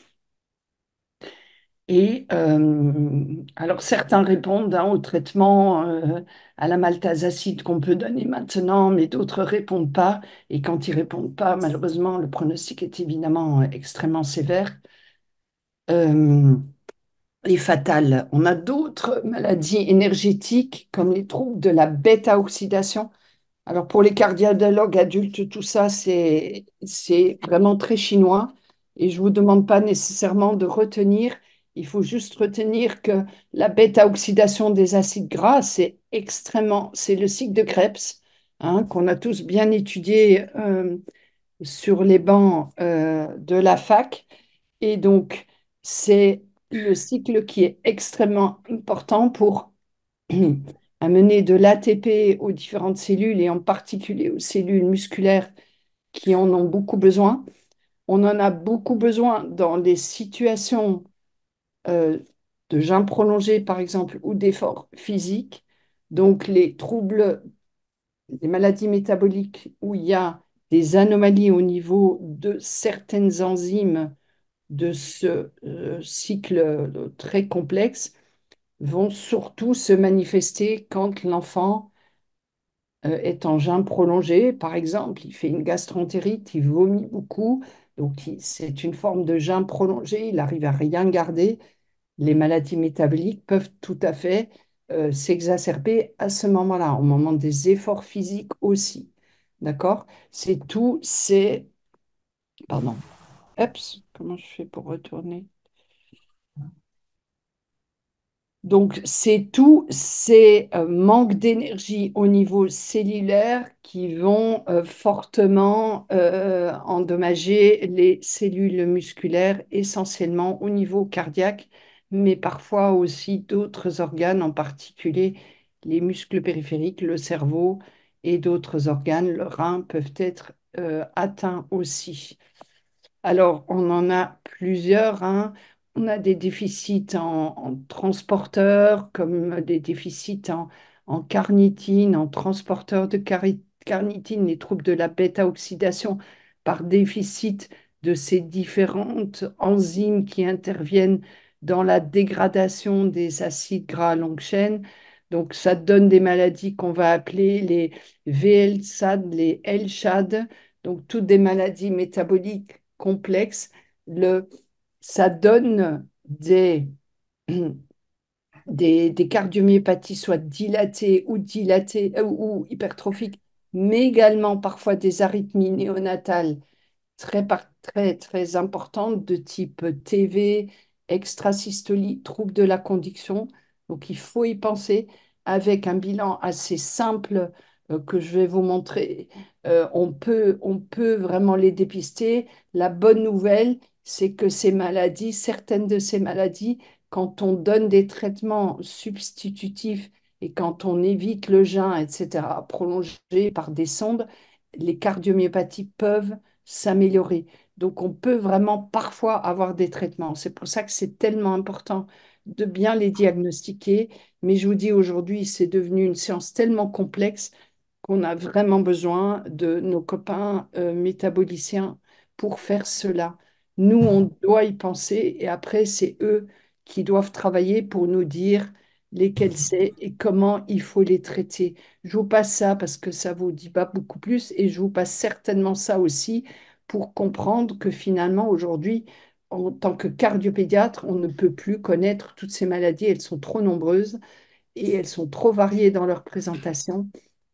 Et alors certains répondent hein, au traitement à la maltase acide qu'on peut donner maintenant, mais d'autres répondent pas. Et quand ils répondent pas, malheureusement, le pronostic est évidemment extrêmement sévère euh, et fatal. On a d'autres maladies énergétiques comme les troubles de la bêta-oxydation. Alors pour les cardiologues adultes, tout ça, c'est vraiment très chinois. Et je ne vous demande pas nécessairement de retenir. Il faut juste retenir que la bêta-oxydation des acides gras, c'est le cycle de Krebs, hein, qu'on a tous bien étudié sur les bancs de la fac. Et donc, c'est le cycle qui est extrêmement important pour amener de l'ATP aux différentes cellules et en particulier aux cellules musculaires qui en ont beaucoup besoin. On en a beaucoup besoin dans des situations euh, de jeûne prolongé, par exemple, ou d'effort physique. Donc, les troubles les maladies métaboliques où il y a des anomalies au niveau de certaines enzymes de ce cycle très complexe vont surtout se manifester quand l'enfant est en jeûne prolongé. Par exemple, il fait une gastroentérite, il vomit beaucoup, donc c'est une forme de jeûne prolongé, il arrive à rien garder. Les maladies métaboliques peuvent tout à fait s'exacerber à ce moment-là, au moment des efforts physiques aussi. D'accord? C'est tout, c'est... Pardon. Oups, comment je fais pour retourner? Donc, c'est tout ces manques d'énergie au niveau cellulaire qui vont fortement endommager les cellules musculaires, essentiellement au niveau cardiaque, mais parfois aussi d'autres organes, en particulier les muscles périphériques, le cerveau et d'autres organes. Le rein peuvent être atteints aussi. Alors, on en a plusieurs, hein. On a des déficits en transporteurs, comme des déficits en carnitine, en transporteurs de carnitine, les troubles de la bêta-oxydation par déficit de ces différentes enzymes qui interviennent dans la dégradation des acides gras à longue chaîne. Donc, ça donne des maladies qu'on va appeler les VLSAD, les LSHAD, donc toutes des maladies métaboliques complexes. Le, Ça donne des cardiomyopathies soit dilatées ou hypertrophiques, mais également parfois des arythmies néonatales très, très importantes de type TV, extrasystolie, troubles de la conduction. Donc, il faut y penser avec un bilan assez simple que je vais vous montrer. On peut vraiment les dépister. La bonne nouvelle, c'est que certaines de ces maladies, quand on donne des traitements substitutifs et quand on évite le jeûne, etc., prolongé par des sondes, les cardiomyopathies peuvent s'améliorer. Donc, on peut vraiment parfois avoir des traitements. C'est pour ça que c'est tellement important de bien les diagnostiquer. Mais je vous dis, aujourd'hui, c'est devenu une science tellement complexe qu'on a vraiment besoin de nos copains métaboliciens pour faire cela. Nous, on doit y penser et après, c'est eux qui doivent travailler pour nous dire lesquels c'est et comment il faut les traiter. Je vous passe ça parce que ça vous dit pas beaucoup plus et je vous passe certainement ça aussi pour comprendre que finalement, aujourd'hui, en tant que cardiopédiatre, on ne peut plus connaître toutes ces maladies. Elles sont trop nombreuses et elles sont trop variées dans leur présentation.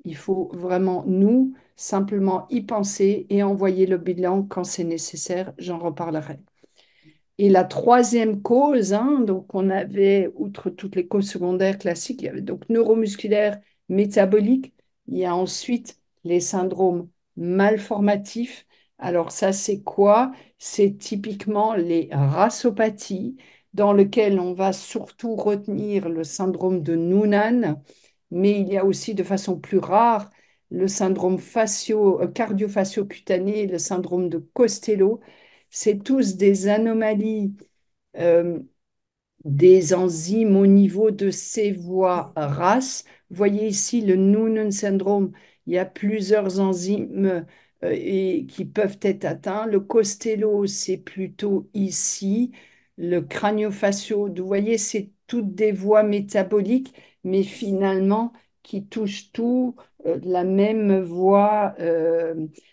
Il faut vraiment, nous, simplement y penser et envoyer le bilan quand c'est nécessaire. J'en reparlerai. Et la troisième cause, hein, donc on avait, outre toutes les causes secondaires classiques, il y avait donc neuromusculaire, métabolique. Il y a ensuite les syndromes malformatifs. Alors ça, c'est quoi? C'est typiquement les rassopathies dans lesquelles on va surtout retenir le syndrome de Noonan, mais il y a aussi de façon plus rare le syndrome cardio-fascio-cutané, le syndrome de Costello. C'est tous des anomalies euh, des enzymes au niveau de ces voies RAS. Vous voyez ici le Noonan syndrome. Il y a plusieurs enzymes qui peuvent être atteints. Le Costello, c'est plutôt ici. Le crânio-faciaux, vous voyez, c'est toutes des voies métaboliques, mais finalement qui touchent tout la même voie.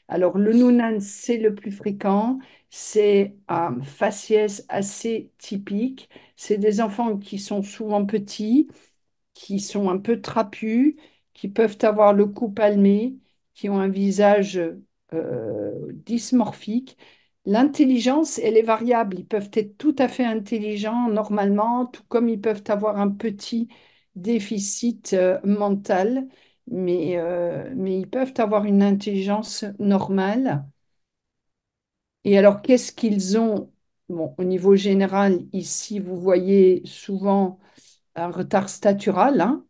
Alors, le Noonan, c'est le plus fréquent. C'est un faciès assez typique. C'est des enfants qui sont souvent petits, qui sont un peu trapus, qui peuvent avoir le cou palmé, qui ont un visage dysmorphique. L'intelligence, elle est variable. Ils peuvent être tout à fait intelligents normalement, tout comme ils peuvent avoir un petit déficit mental, mais ils peuvent avoir une intelligence normale. Et alors, qu'est-ce qu'ils ont? Bon, au niveau général, ici, vous voyez souvent un retard statural, hein,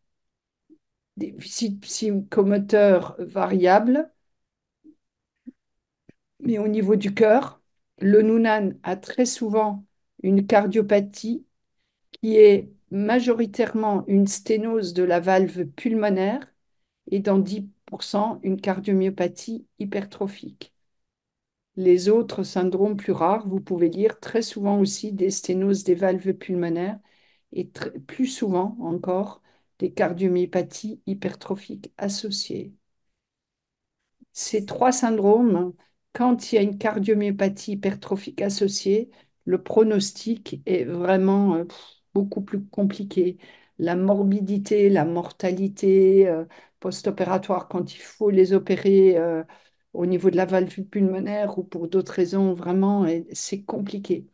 déficit psychomoteur variable, mais au niveau du cœur, le Noonan a très souvent une cardiopathie qui est majoritairement une sténose de la valve pulmonaire et dans 50% une cardiomyopathie hypertrophique. Les autres syndromes plus rares, vous pouvez lire très souvent aussi des sténoses des valves pulmonaires et plus souvent encore des cardiomyopathies hypertrophiques associées. Ces trois syndromes, quand il y a une cardiomyopathie hypertrophique associée, le pronostic est vraiment beaucoup plus compliqué. La morbidité, la mortalité post-opératoire, quand il faut les opérer au niveau de la valve pulmonaire ou pour d'autres raisons, vraiment, c'est compliqué.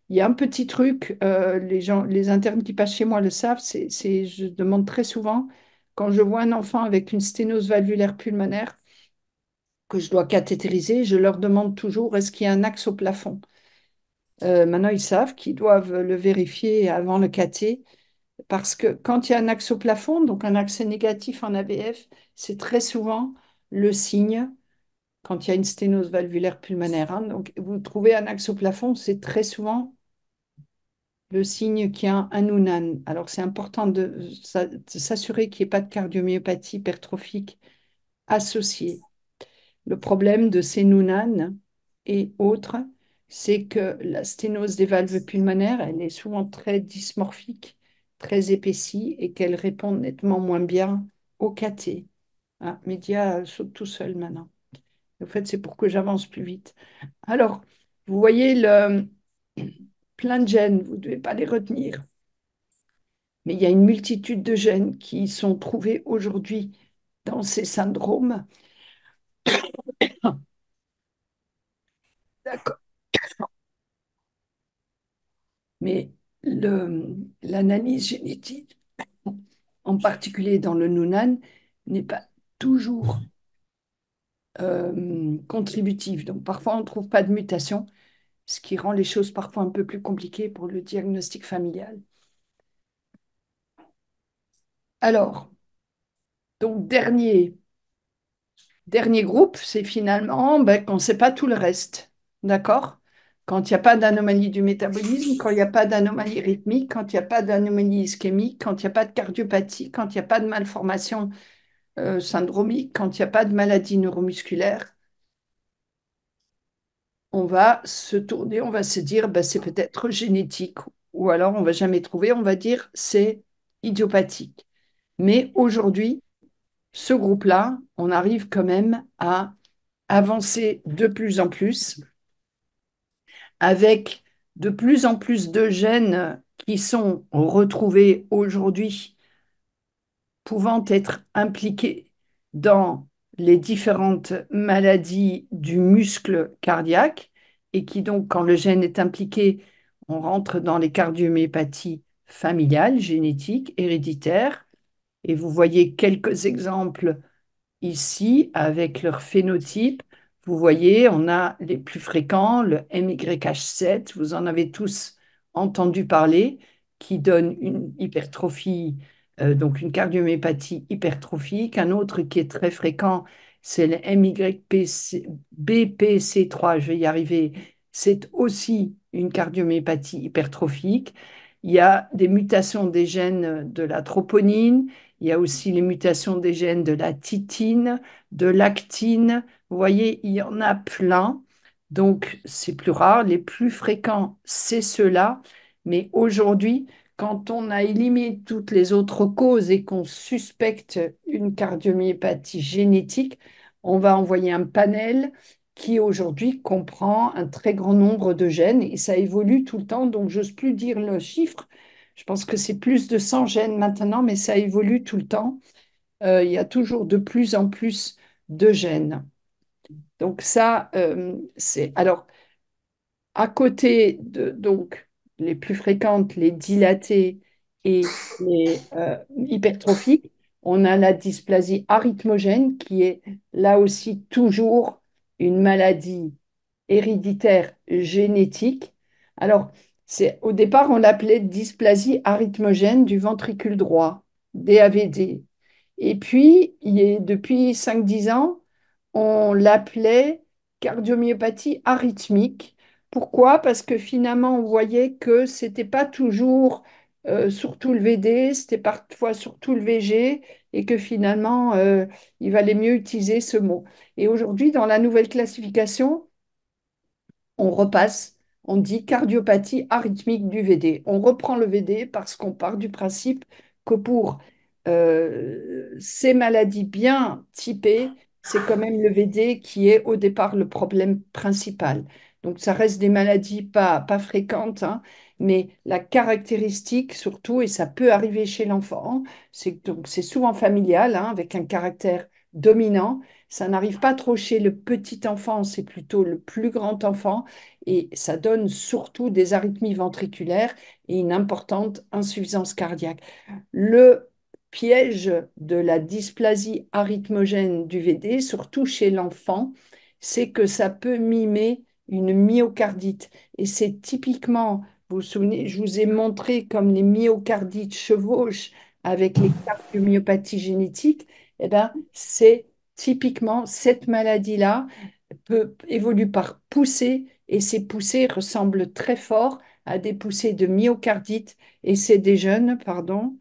Il y a un petit truc, les gens, les internes qui passent chez moi le savent, je demande très souvent, quand je vois un enfant avec une sténose valvulaire pulmonaire, que je dois cathétériser, je leur demande toujours est-ce qu'il y a un axe au plafond. Maintenant, ils savent qu'ils doivent le vérifier avant le cathé, parce que quand il y a un axe au plafond, donc un axe négatif en AVF, c'est très souvent le signe quand il y a une sténose valvulaire pulmonaire, hein. Donc, vous trouvez un axe au plafond, c'est très souvent le signe qu'il y a un Noonan. Alors, c'est important de s'assurer qu'il n'y ait pas de cardiomyopathie hypertrophique associée. Le problème de ces Noonan et autres, c'est que la sténose des valves pulmonaires, elle est souvent très dysmorphique, très épaissie et qu'elle répond nettement moins bien au cathé. Ah, Média saute tout seul maintenant. En fait, c'est pour que j'avance plus vite. Alors, vous voyez plein de gènes, vous ne devez pas les retenir, mais il y a une multitude de gènes qui sont trouvés aujourd'hui dans ces syndromes. D'accord. Mais l'analyse génétique, en particulier dans le Noonan, n'est pas toujours contributive. Donc parfois, on ne trouve pas de mutation, ce qui rend les choses parfois un peu plus compliquées pour le diagnostic familial. Alors, donc dernier groupe, c'est finalement qu'on ne sait pas tout le reste. D'accord? Quand il n'y a pas d'anomalie du métabolisme, quand il n'y a pas d'anomalie rythmique, quand il n'y a pas d'anomalie ischémique, quand il n'y a pas de cardiopathie, quand il n'y a pas de malformation syndromique, quand il n'y a pas de maladie neuromusculaire, on va se tourner, on va se dire ben, c'est peut-être génétique ou alors on va jamais trouver, on va dire c'est idiopathique. Mais aujourd'hui, ce groupe-là, on arrive quand même à avancer de plus en plus avec de plus en plus de gènes qui sont retrouvés aujourd'hui pouvant être impliqués dans les différentes maladies du muscle cardiaque et qui donc, quand le gène est impliqué, on rentre dans les cardiomyopathies familiales, génétiques, héréditaires. Et vous voyez quelques exemples ici avec leur phénotype. Vous voyez, on a les plus fréquents, le MYH7, vous en avez tous entendu parler, qui donne une hypertrophie, donc une cardiomyopathie hypertrophique. Un autre qui est très fréquent, c'est le MYBPC3, je vais y arriver, c'est aussi une cardiomyopathie hypertrophique. Il y a des mutations des gènes de la troponine, il y a aussi les mutations des gènes de la titine, de l'actine. Vous voyez, il y en a plein. Donc, c'est plus rare. Les plus fréquents, c'est ceux-là. Mais aujourd'hui, quand on a éliminé toutes les autres causes et qu'on suspecte une cardiomyopathie génétique, on va envoyer un panel qui aujourd'hui comprend un très grand nombre de gènes et ça évolue tout le temps. Donc, j'ose plus dire le chiffre. Je pense que c'est plus de 100 gènes maintenant, mais ça évolue tout le temps. Il y a toujours de plus en plus de gènes. Donc ça, c'est... Alors, à côté de donc, les plus fréquentes, les dilatées et les hypertrophiques, on a la dysplasie arythmogène qui est là aussi toujours une maladie héréditaire génétique. Alors, au départ, on l'appelait dysplasie arythmogène du ventricule droit, DAVD. Et puis, depuis 5-10 ans, on l'appelait cardiomyopathie arythmique. Pourquoi? Parce que finalement, on voyait que ce n'était pas toujours surtout le VD, c'était parfois surtout le VG, et que finalement, il valait mieux utiliser ce mot. Et aujourd'hui, dans la nouvelle classification, on repasse, on dit cardiopathie arythmique du VD. On reprend le VD parce qu'on part du principe que pour ces maladies bien typées, c'est quand même le VD qui est au départ le problème principal. Donc ça reste des maladies pas fréquentes, hein, mais la caractéristique surtout, et ça peut arriver chez l'enfant, c'est souvent familial, hein, avec un caractère dominant. Ça n'arrive pas trop chez le petit enfant, c'est plutôt le plus grand enfant et ça donne surtout des arythmies ventriculaires et une importante insuffisance cardiaque. Le piège de la dysplasie arythmogène du VD, surtout chez l'enfant, c'est que ça peut mimer une myocardite. Et c'est typiquement, vous vous souvenez, je vous ai montré comme les myocardites chevauchent avec les cardiomyopathies génétiques, eh ben, c'est typiquement cette maladie-là évolue par poussée et ces poussées ressemblent très fort à des poussées de myocardite et c'est des jeunes, pardon,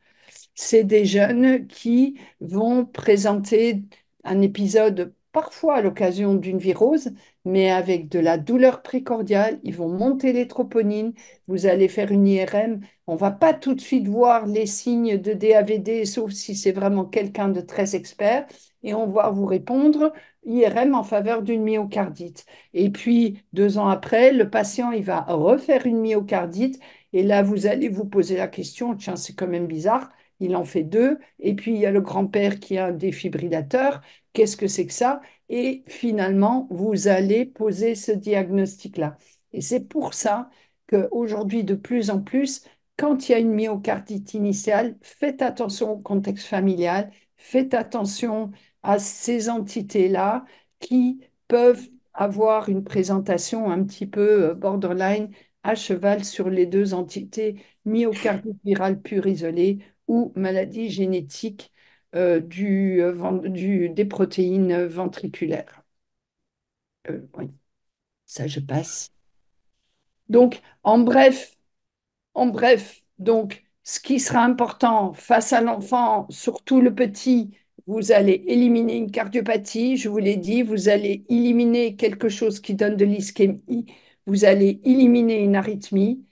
c'est des jeunes qui vont présenter un épisode parfois à l'occasion d'une virose, mais avec de la douleur précordiale. Ils vont monter les troponines. Vous allez faire une IRM. On ne va pas tout de suite voir les signes de DAVD, sauf si c'est vraiment quelqu'un de très expert. Et on va vous répondre IRM en faveur d'une myocardite. Et puis, 2 ans après, le patient, il va refaire une myocardite. Et là, vous allez vous poser la question, tiens, c'est quand même bizarre, il en fait deux. Et puis, il y a le grand-père qui a un défibrillateur. Qu'est-ce que c'est que ça? Et finalement, vous allez poser ce diagnostic-là. Et c'est pour ça qu'aujourd'hui, de plus en plus, quand il y a une myocardite initiale, faites attention au contexte familial, faites attention à ces entités-là qui peuvent avoir une présentation un petit peu borderline à cheval sur les deux entités, myocardite virale pure isolée ou maladie génétique des protéines ventriculaires. Oui, ça je passe. Donc, donc, ce qui sera important face à l'enfant, surtout le petit, vous allez éliminer une cardiopathie, je vous l'ai dit, vous allez éliminer quelque chose qui donne de l'ischémie, vous allez éliminer une arythmie,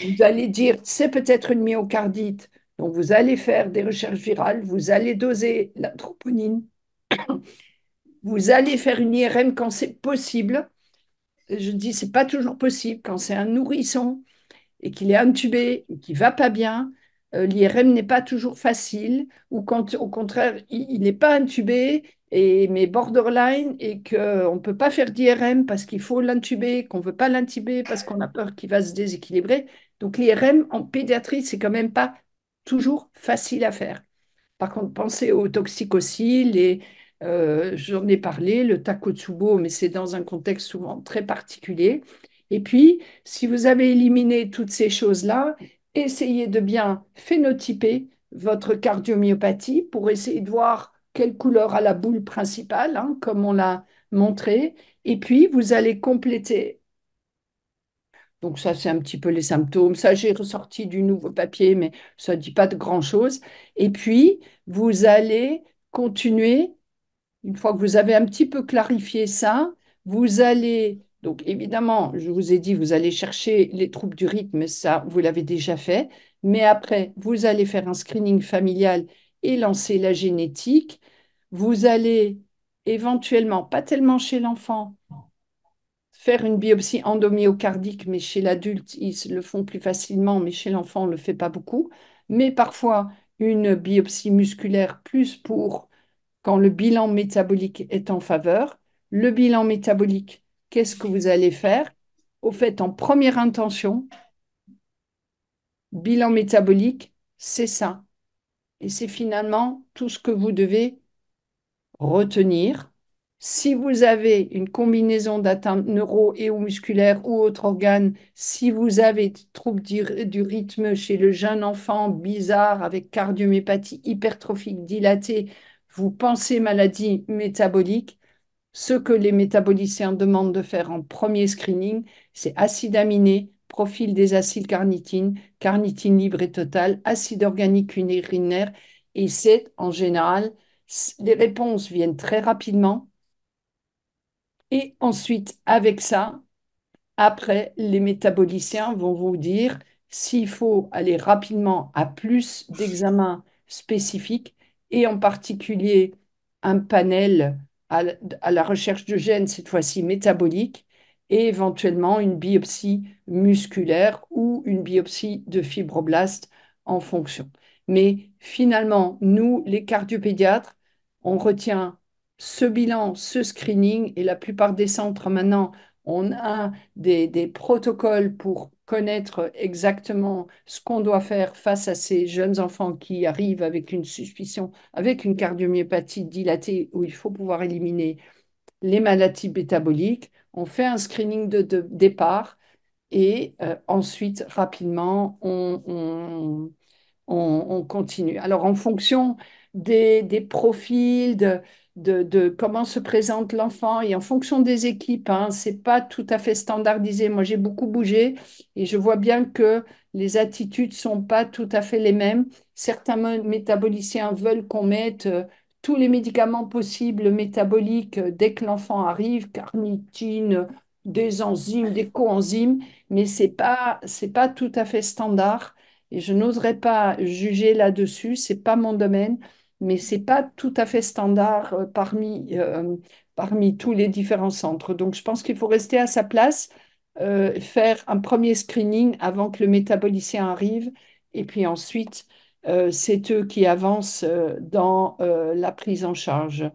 vous allez dire c'est peut-être une myocardite, donc vous allez faire des recherches virales, vous allez doser la troponine, vous allez faire une IRM quand c'est possible. Je dis c'est pas toujours possible quand c'est un nourrisson et qu'il est intubé et qu'il va pas bien, l'IRM n'est pas toujours facile, ou quand au contraire, il n'est pas intubé, mais borderline, et qu'on ne peut pas faire d'IRM parce qu'il faut l'intuber, qu'on ne veut pas l'intuber parce qu'on a peur qu'il va se déséquilibrer. Donc l'IRM en pédiatrie, c'est quand même pas toujours facile à faire. Par contre, pensez aux toxicociles et j'en ai parlé, le Takotsubo, mais c'est dans un contexte souvent très particulier. Et puis, si vous avez éliminé toutes ces choses-là, essayez de bien phénotyper votre cardiomyopathie pour essayer de voir quelle couleur a la boule principale, hein, comme on l'a montré. Et puis, vous allez compléter. Donc ça, c'est un petit peu les symptômes. Ça, j'ai ressorti du nouveau papier, mais ça ne dit pas de grand-chose. Et puis, vous allez continuer, une fois que vous avez un petit peu clarifié ça, vous allez, donc évidemment, je vous ai dit, vous allez chercher les troubles du rythme, ça, vous l'avez déjà fait. Mais après, vous allez faire un screening familial et lancer la génétique. Vous allez éventuellement, pas tellement chez l'enfant, faire une biopsie endomyocardique, mais chez l'adulte, ils le font plus facilement, mais chez l'enfant, on ne le fait pas beaucoup. Mais parfois, une biopsie musculaire plus pour quand le bilan métabolique est en faveur. Le bilan métabolique, qu'est-ce que vous allez faire? Au fait, en première intention, bilan métabolique, c'est ça. Et c'est finalement tout ce que vous devez retenir. Si vous avez une combinaison d'atteintes neuro et ou musculaires ou autres organes, si vous avez des troubles du rythme chez le jeune enfant bizarre avec cardiomyopathie hypertrophique dilatée, vous pensez maladie métabolique, ce que les métaboliciens demandent de faire en premier screening, c'est acide aminé, profil des acylcarnitine, carnitine libre et totale, acide organique urinaire. Et c'est en général, les réponses viennent très rapidement. Et ensuite, avec ça, après, les métaboliciens vont vous dire s'il faut aller rapidement à plus d'examens spécifiques et en particulier un panel à la recherche de gènes, cette fois-ci métaboliques, et éventuellement une biopsie musculaire ou une biopsie de fibroblastes en fonction. Mais finalement, nous, les cardiopédiatres, on retient ce bilan, ce screening, et la plupart des centres maintenant, on a des protocoles pour connaître exactement ce qu'on doit faire face à ces jeunes enfants qui arrivent avec une suspicion, avec une cardiomyopathie dilatée où il faut pouvoir éliminer les maladies métaboliques. On fait un screening de départ et ensuite, rapidement, on continue. Alors, en fonction des profils, de comment se présente l'enfant et en fonction des équipes, hein, c'est pas tout à fait standardisé. Moi, j'ai beaucoup bougé et je vois bien que les attitudes sont pas tout à fait les mêmes. Certains métaboliciens veulent qu'on mette tous les médicaments possibles métaboliques dès que l'enfant arrive, carnitine, des enzymes, des coenzymes, mais c'est pas tout à fait standard. Et je n'oserais pas juger là-dessus, c'est pas mon domaine, mais c'est pas tout à fait standard parmi tous les différents centres. Donc, je pense qu'il faut rester à sa place, faire un premier screening avant que le métabolicien arrive, et puis ensuite, c'est eux qui avancent dans la prise en charge.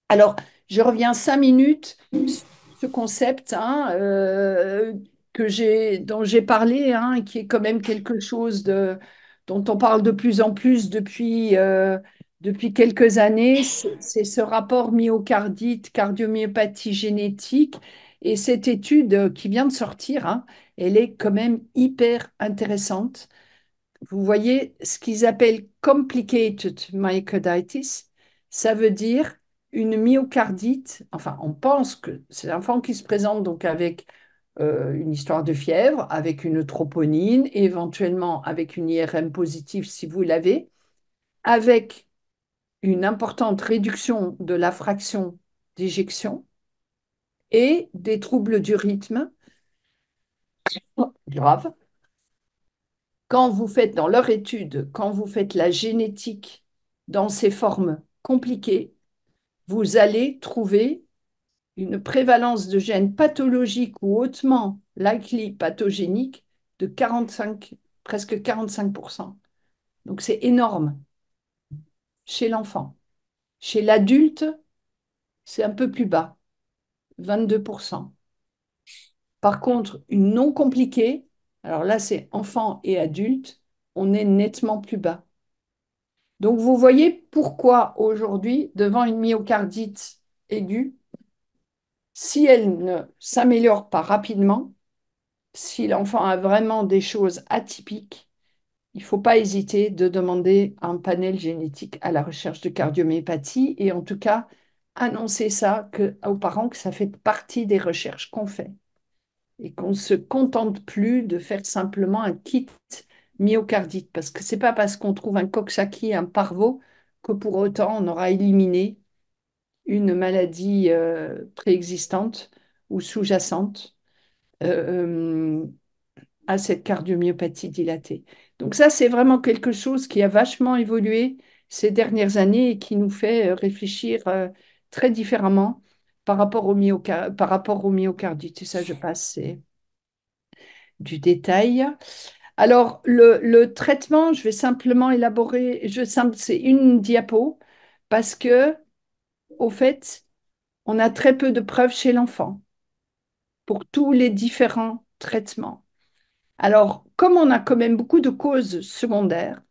Alors, je reviens 5 minutes sur ce concept hein, dont j'ai parlé, hein, qui est quand même quelque chose dont on parle de plus en plus depuis quelques années. C'est ce rapport myocardite, cardiomyopathie génétique. Et cette étude qui vient de sortir, hein, elle est quand même hyper intéressante. Vous voyez, ce qu'ils appellent complicated myocarditis, ça veut dire une myocardite. Enfin, on pense que c'est un enfant qui se présente donc avec une histoire de fièvre, avec une troponine, et éventuellement avec une IRM positive si vous l'avez, avec une importante réduction de la fraction d'éjection et des troubles du rythme graves. Quand vous faites dans leur étude, quand vous faites la génétique dans ces formes compliquées, vous allez trouver une prévalence de gènes pathologiques ou hautement likely pathogéniques de 45, presque 45%. Donc c'est énorme chez l'enfant. Chez l'adulte, c'est un peu plus bas, 22%. Par contre, une non compliquée, alors là c'est enfant et adulte, on est nettement plus bas. Donc, vous voyez pourquoi aujourd'hui, devant une myocardite aiguë, si elle ne s'améliore pas rapidement, si l'enfant a vraiment des choses atypiques, il ne faut pas hésiter de demander un panel génétique à la recherche de cardiomyopathie et en tout cas annoncer ça aux parents que ça fait partie des recherches qu'on fait et qu'on ne se contente plus de faire simplement un kit myocardite. Parce que ce n'est pas parce qu'on trouve un Coxsackie, un parvo, que pour autant on aura éliminé une maladie préexistante ou sous-jacente euh, à cette cardiomyopathie dilatée. Donc ça, c'est vraiment quelque chose qui a vachement évolué ces dernières années et qui nous fait réfléchir très différemment par rapport au myocardite. Et ça, je passe, c'est du détail. Alors, le traitement, je vais simplement élaborer, c'est une diapo parce que, au fait, on a très peu de preuves chez l'enfant pour tous les différents traitements. Alors, comme on a quand même beaucoup de causes secondaires,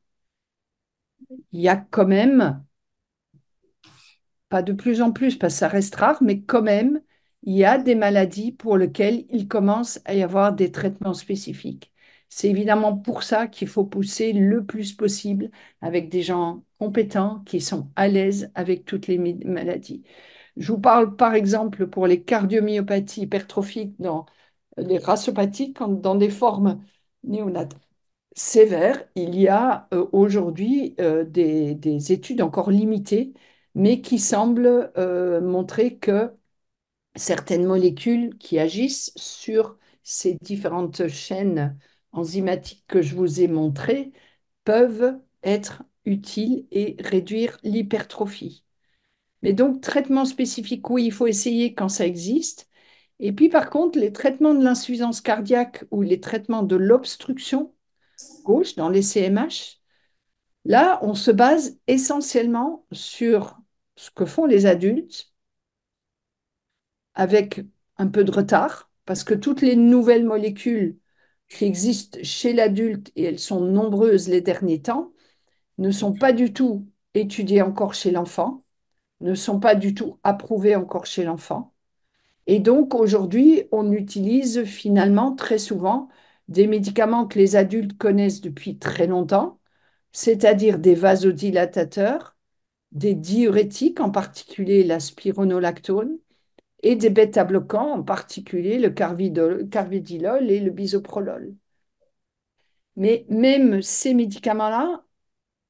il y a quand même, pas de plus en plus parce que ça reste rare, mais quand même, il y a des maladies pour lesquelles il commence à y avoir des traitements spécifiques. C'est évidemment pour ça qu'il faut pousser le plus possible avec des gens compétents qui sont à l'aise avec toutes les maladies. Je vous parle par exemple pour les cardiomyopathies hypertrophiques les raceopathies, dans des formes néonatales sévères, il y a aujourd'hui des études encore limitées, mais qui semblent montrer que certaines molécules qui agissent sur ces différentes chaînes enzymatiques que je vous ai montrées peuvent être utiles et réduire l'hypertrophie. Mais donc, traitement spécifique, oui, il faut essayer quand ça existe. Et puis, par contre, les traitements de l'insuffisance cardiaque ou les traitements de l'obstruction gauche dans les CMH, là, on se base essentiellement sur ce que font les adultes avec un peu de retard, parce que toutes les nouvelles molécules qui existent chez l'adulte, et elles sont nombreuses les derniers temps, ne sont pas du tout étudiées encore chez l'enfant, ne sont pas du tout approuvées encore chez l'enfant. Et donc aujourd'hui, on utilise finalement très souvent des médicaments que les adultes connaissent depuis très longtemps, c'est-à-dire des vasodilatateurs, des diurétiques, en particulier la spironolactone, et des bêta-bloquants, en particulier le carvedilol et le bisoprolol. Mais même ces médicaments-là,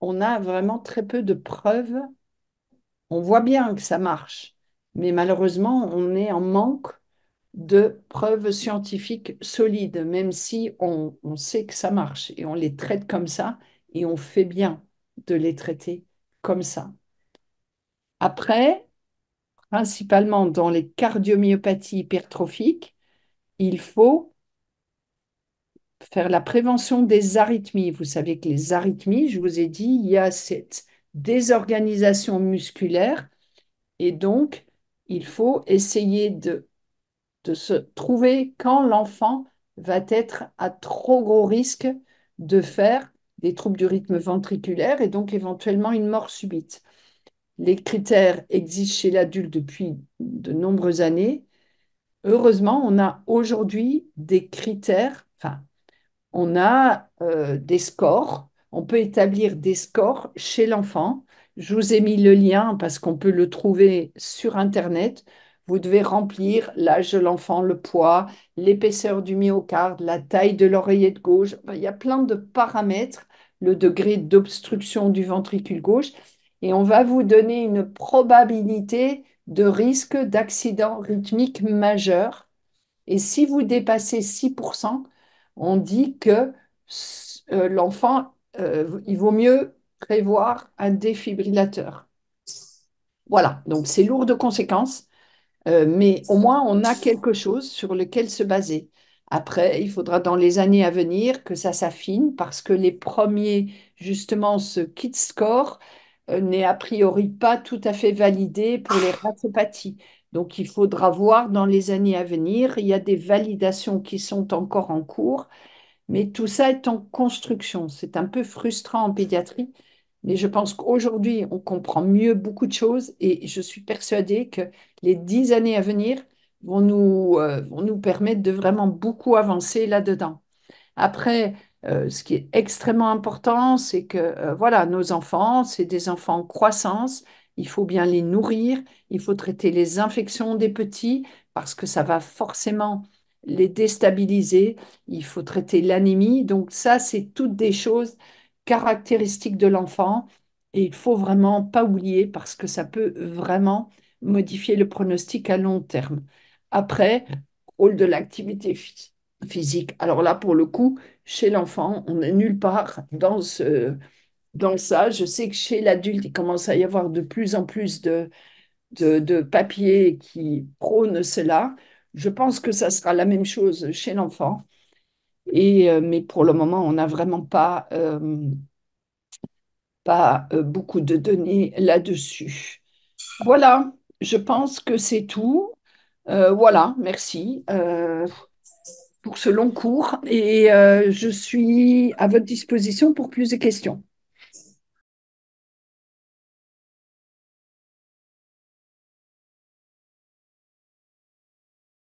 on a vraiment très peu de preuves. On voit bien que ça marche, mais malheureusement, on est en manque de preuves scientifiques solides, même si on sait que ça marche et on les traite comme ça et on fait bien de les traiter comme ça. Après, principalement dans les cardiomyopathies hypertrophiques, il faut faire la prévention des arythmies. Vous savez que les arythmies, je vous ai dit, il y a cette désorganisation musculaire et donc il faut essayer de se trouver quand l'enfant va être à trop gros risque de faire des troubles du rythme ventriculaire et donc éventuellement une mort subite. Les critères existent chez l'adulte depuis de nombreuses années. Heureusement, on a aujourd'hui des critères, enfin, on a des scores. On peut établir des scores chez l'enfant. Je vous ai mis le lien parce qu'on peut le trouver sur Internet. Vous devez remplir l'âge de l'enfant, le poids, l'épaisseur du myocarde, la taille de l'oreillette gauche. Enfin, il y a plein de paramètres, le degré d'obstruction du ventricule gauche. Et on va vous donner une probabilité de risque d'accident rythmique majeur et si vous dépassez 6%, on dit que l'enfant, il vaut mieux prévoir un défibrillateur. Voilà, donc c'est lourd de conséquences, mais au moins on a quelque chose sur lequel se baser. Après, il faudra dans les années à venir que ça s'affine parce que les premiers, justement, ce kit score n'est a priori pas tout à fait validé pour les raphopathies. Donc il faudra voir dans les années à venir. Il y a des validations qui sont encore en cours mais tout ça est en construction. C'est un peu frustrant en pédiatrie, mais je pense qu'aujourd'hui, on comprend mieux beaucoup de choses et je suis persuadée que les 10 années à venir vont nous permettre de vraiment beaucoup avancer là-dedans. Après, ce qui est extrêmement important, c'est que voilà, nos enfants, c'est des enfants en croissance. Il faut bien les nourrir. Il faut traiter les infections des petits parce que ça va forcément les déstabiliser. Il faut traiter l'anémie. Donc ça, c'est toutes des choses caractéristiques de l'enfant et il faut vraiment pas oublier parce que ça peut vraiment modifier le pronostic à long terme. Après, rôle de l'activité physique. Alors là, pour le coup, chez l'enfant, on n'est nulle part dans ça. Je sais que chez l'adulte, il commence à y avoir de plus en plus de papiers qui prônent cela. Je pense que ça sera la même chose chez l'enfant. Mais pour le moment, on n'a vraiment pas beaucoup de données là-dessus. Voilà, je pense que c'est tout. Voilà, merci. Pour ce long cours et je suis à votre disposition pour plus de questions.